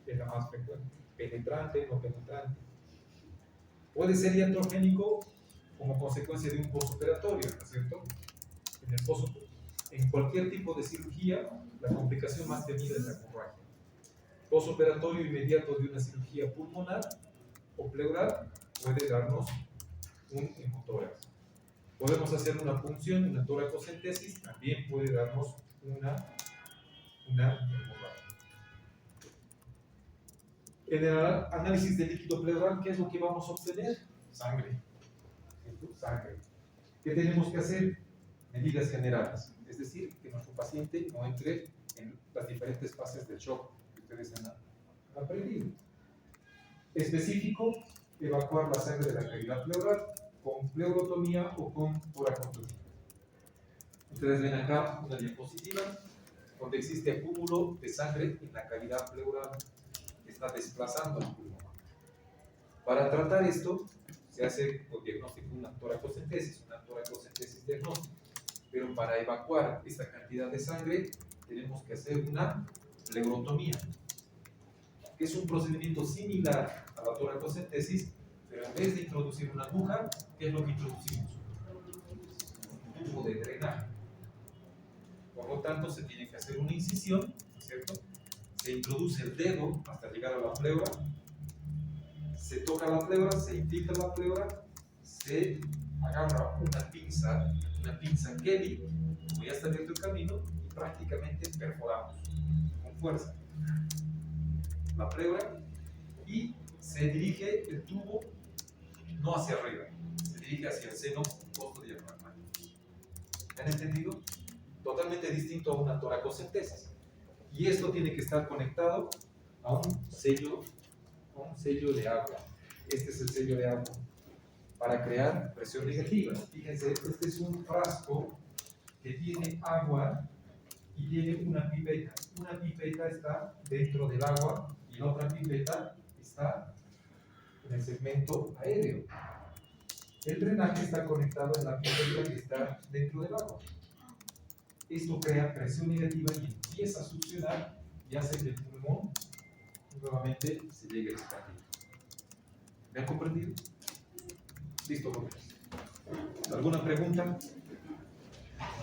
Speaker 1: Es la más frecuente, penetrante, no penetrante. Puede ser iatrogénico como consecuencia de un postoperatorio, ¿no es cierto? En cualquier tipo de cirugía, la complicación más temida es la hemorragia. Postoperatorio inmediato de una cirugía pulmonar o pleural puede darnos un hemotórax. Podemos hacer una punción, una toracocentesis, también puede darnos una hemorragia. En el análisis del líquido pleural, ¿qué es lo que vamos a obtener? Sangre. Sangre. ¿Qué tenemos que hacer? Medidas generales. Es decir, que nuestro paciente no entre en las diferentes fases del shock que ustedes han aprendido. Específico, evacuar la sangre de la cavidad pleural con pleurotomía o con toracotomía. Ustedes ven acá una diapositiva donde existe acúmulo de sangre en la cavidad pleural. Está desplazando el pulmón. Para tratar esto, se hace por diagnóstico una toracocentesis diagnóstica. Pero para evacuar esta cantidad de sangre, tenemos que hacer una pleurotomía, que es un procedimiento similar a la toracocentesis, pero en vez de introducir una aguja, ¿qué es lo que introducimos? Un tubo de drenaje. Por lo tanto, se tiene que hacer una incisión, ¿cierto? Se introduce el dedo hasta llegar a la pleura, se toca la pleura, se infiltra la pleura, se agarra una pinza Kelly, como ya está abierto el camino, y prácticamente perforamos con fuerza la pleura y se dirige el tubo no hacia arriba, se dirige hacia el seno postdiafragmático. ¿Me han entendido? Totalmente distinto a una toracocentesis. Y esto tiene que estar conectado a un sello de agua. Este es el sello de agua para crear presión negativa. Fíjense, este es un frasco que tiene agua y tiene una pipeta. Una pipeta está dentro del agua y la otra pipeta está en el segmento aéreo. El drenaje está conectado en la tubería que está dentro del agua. Esto crea presión negativa y empieza a succionar y hace que el pulmón nuevamente se llegue a expandir. ¿Me han comprendido? Listo, jóvenes. ¿Alguna pregunta?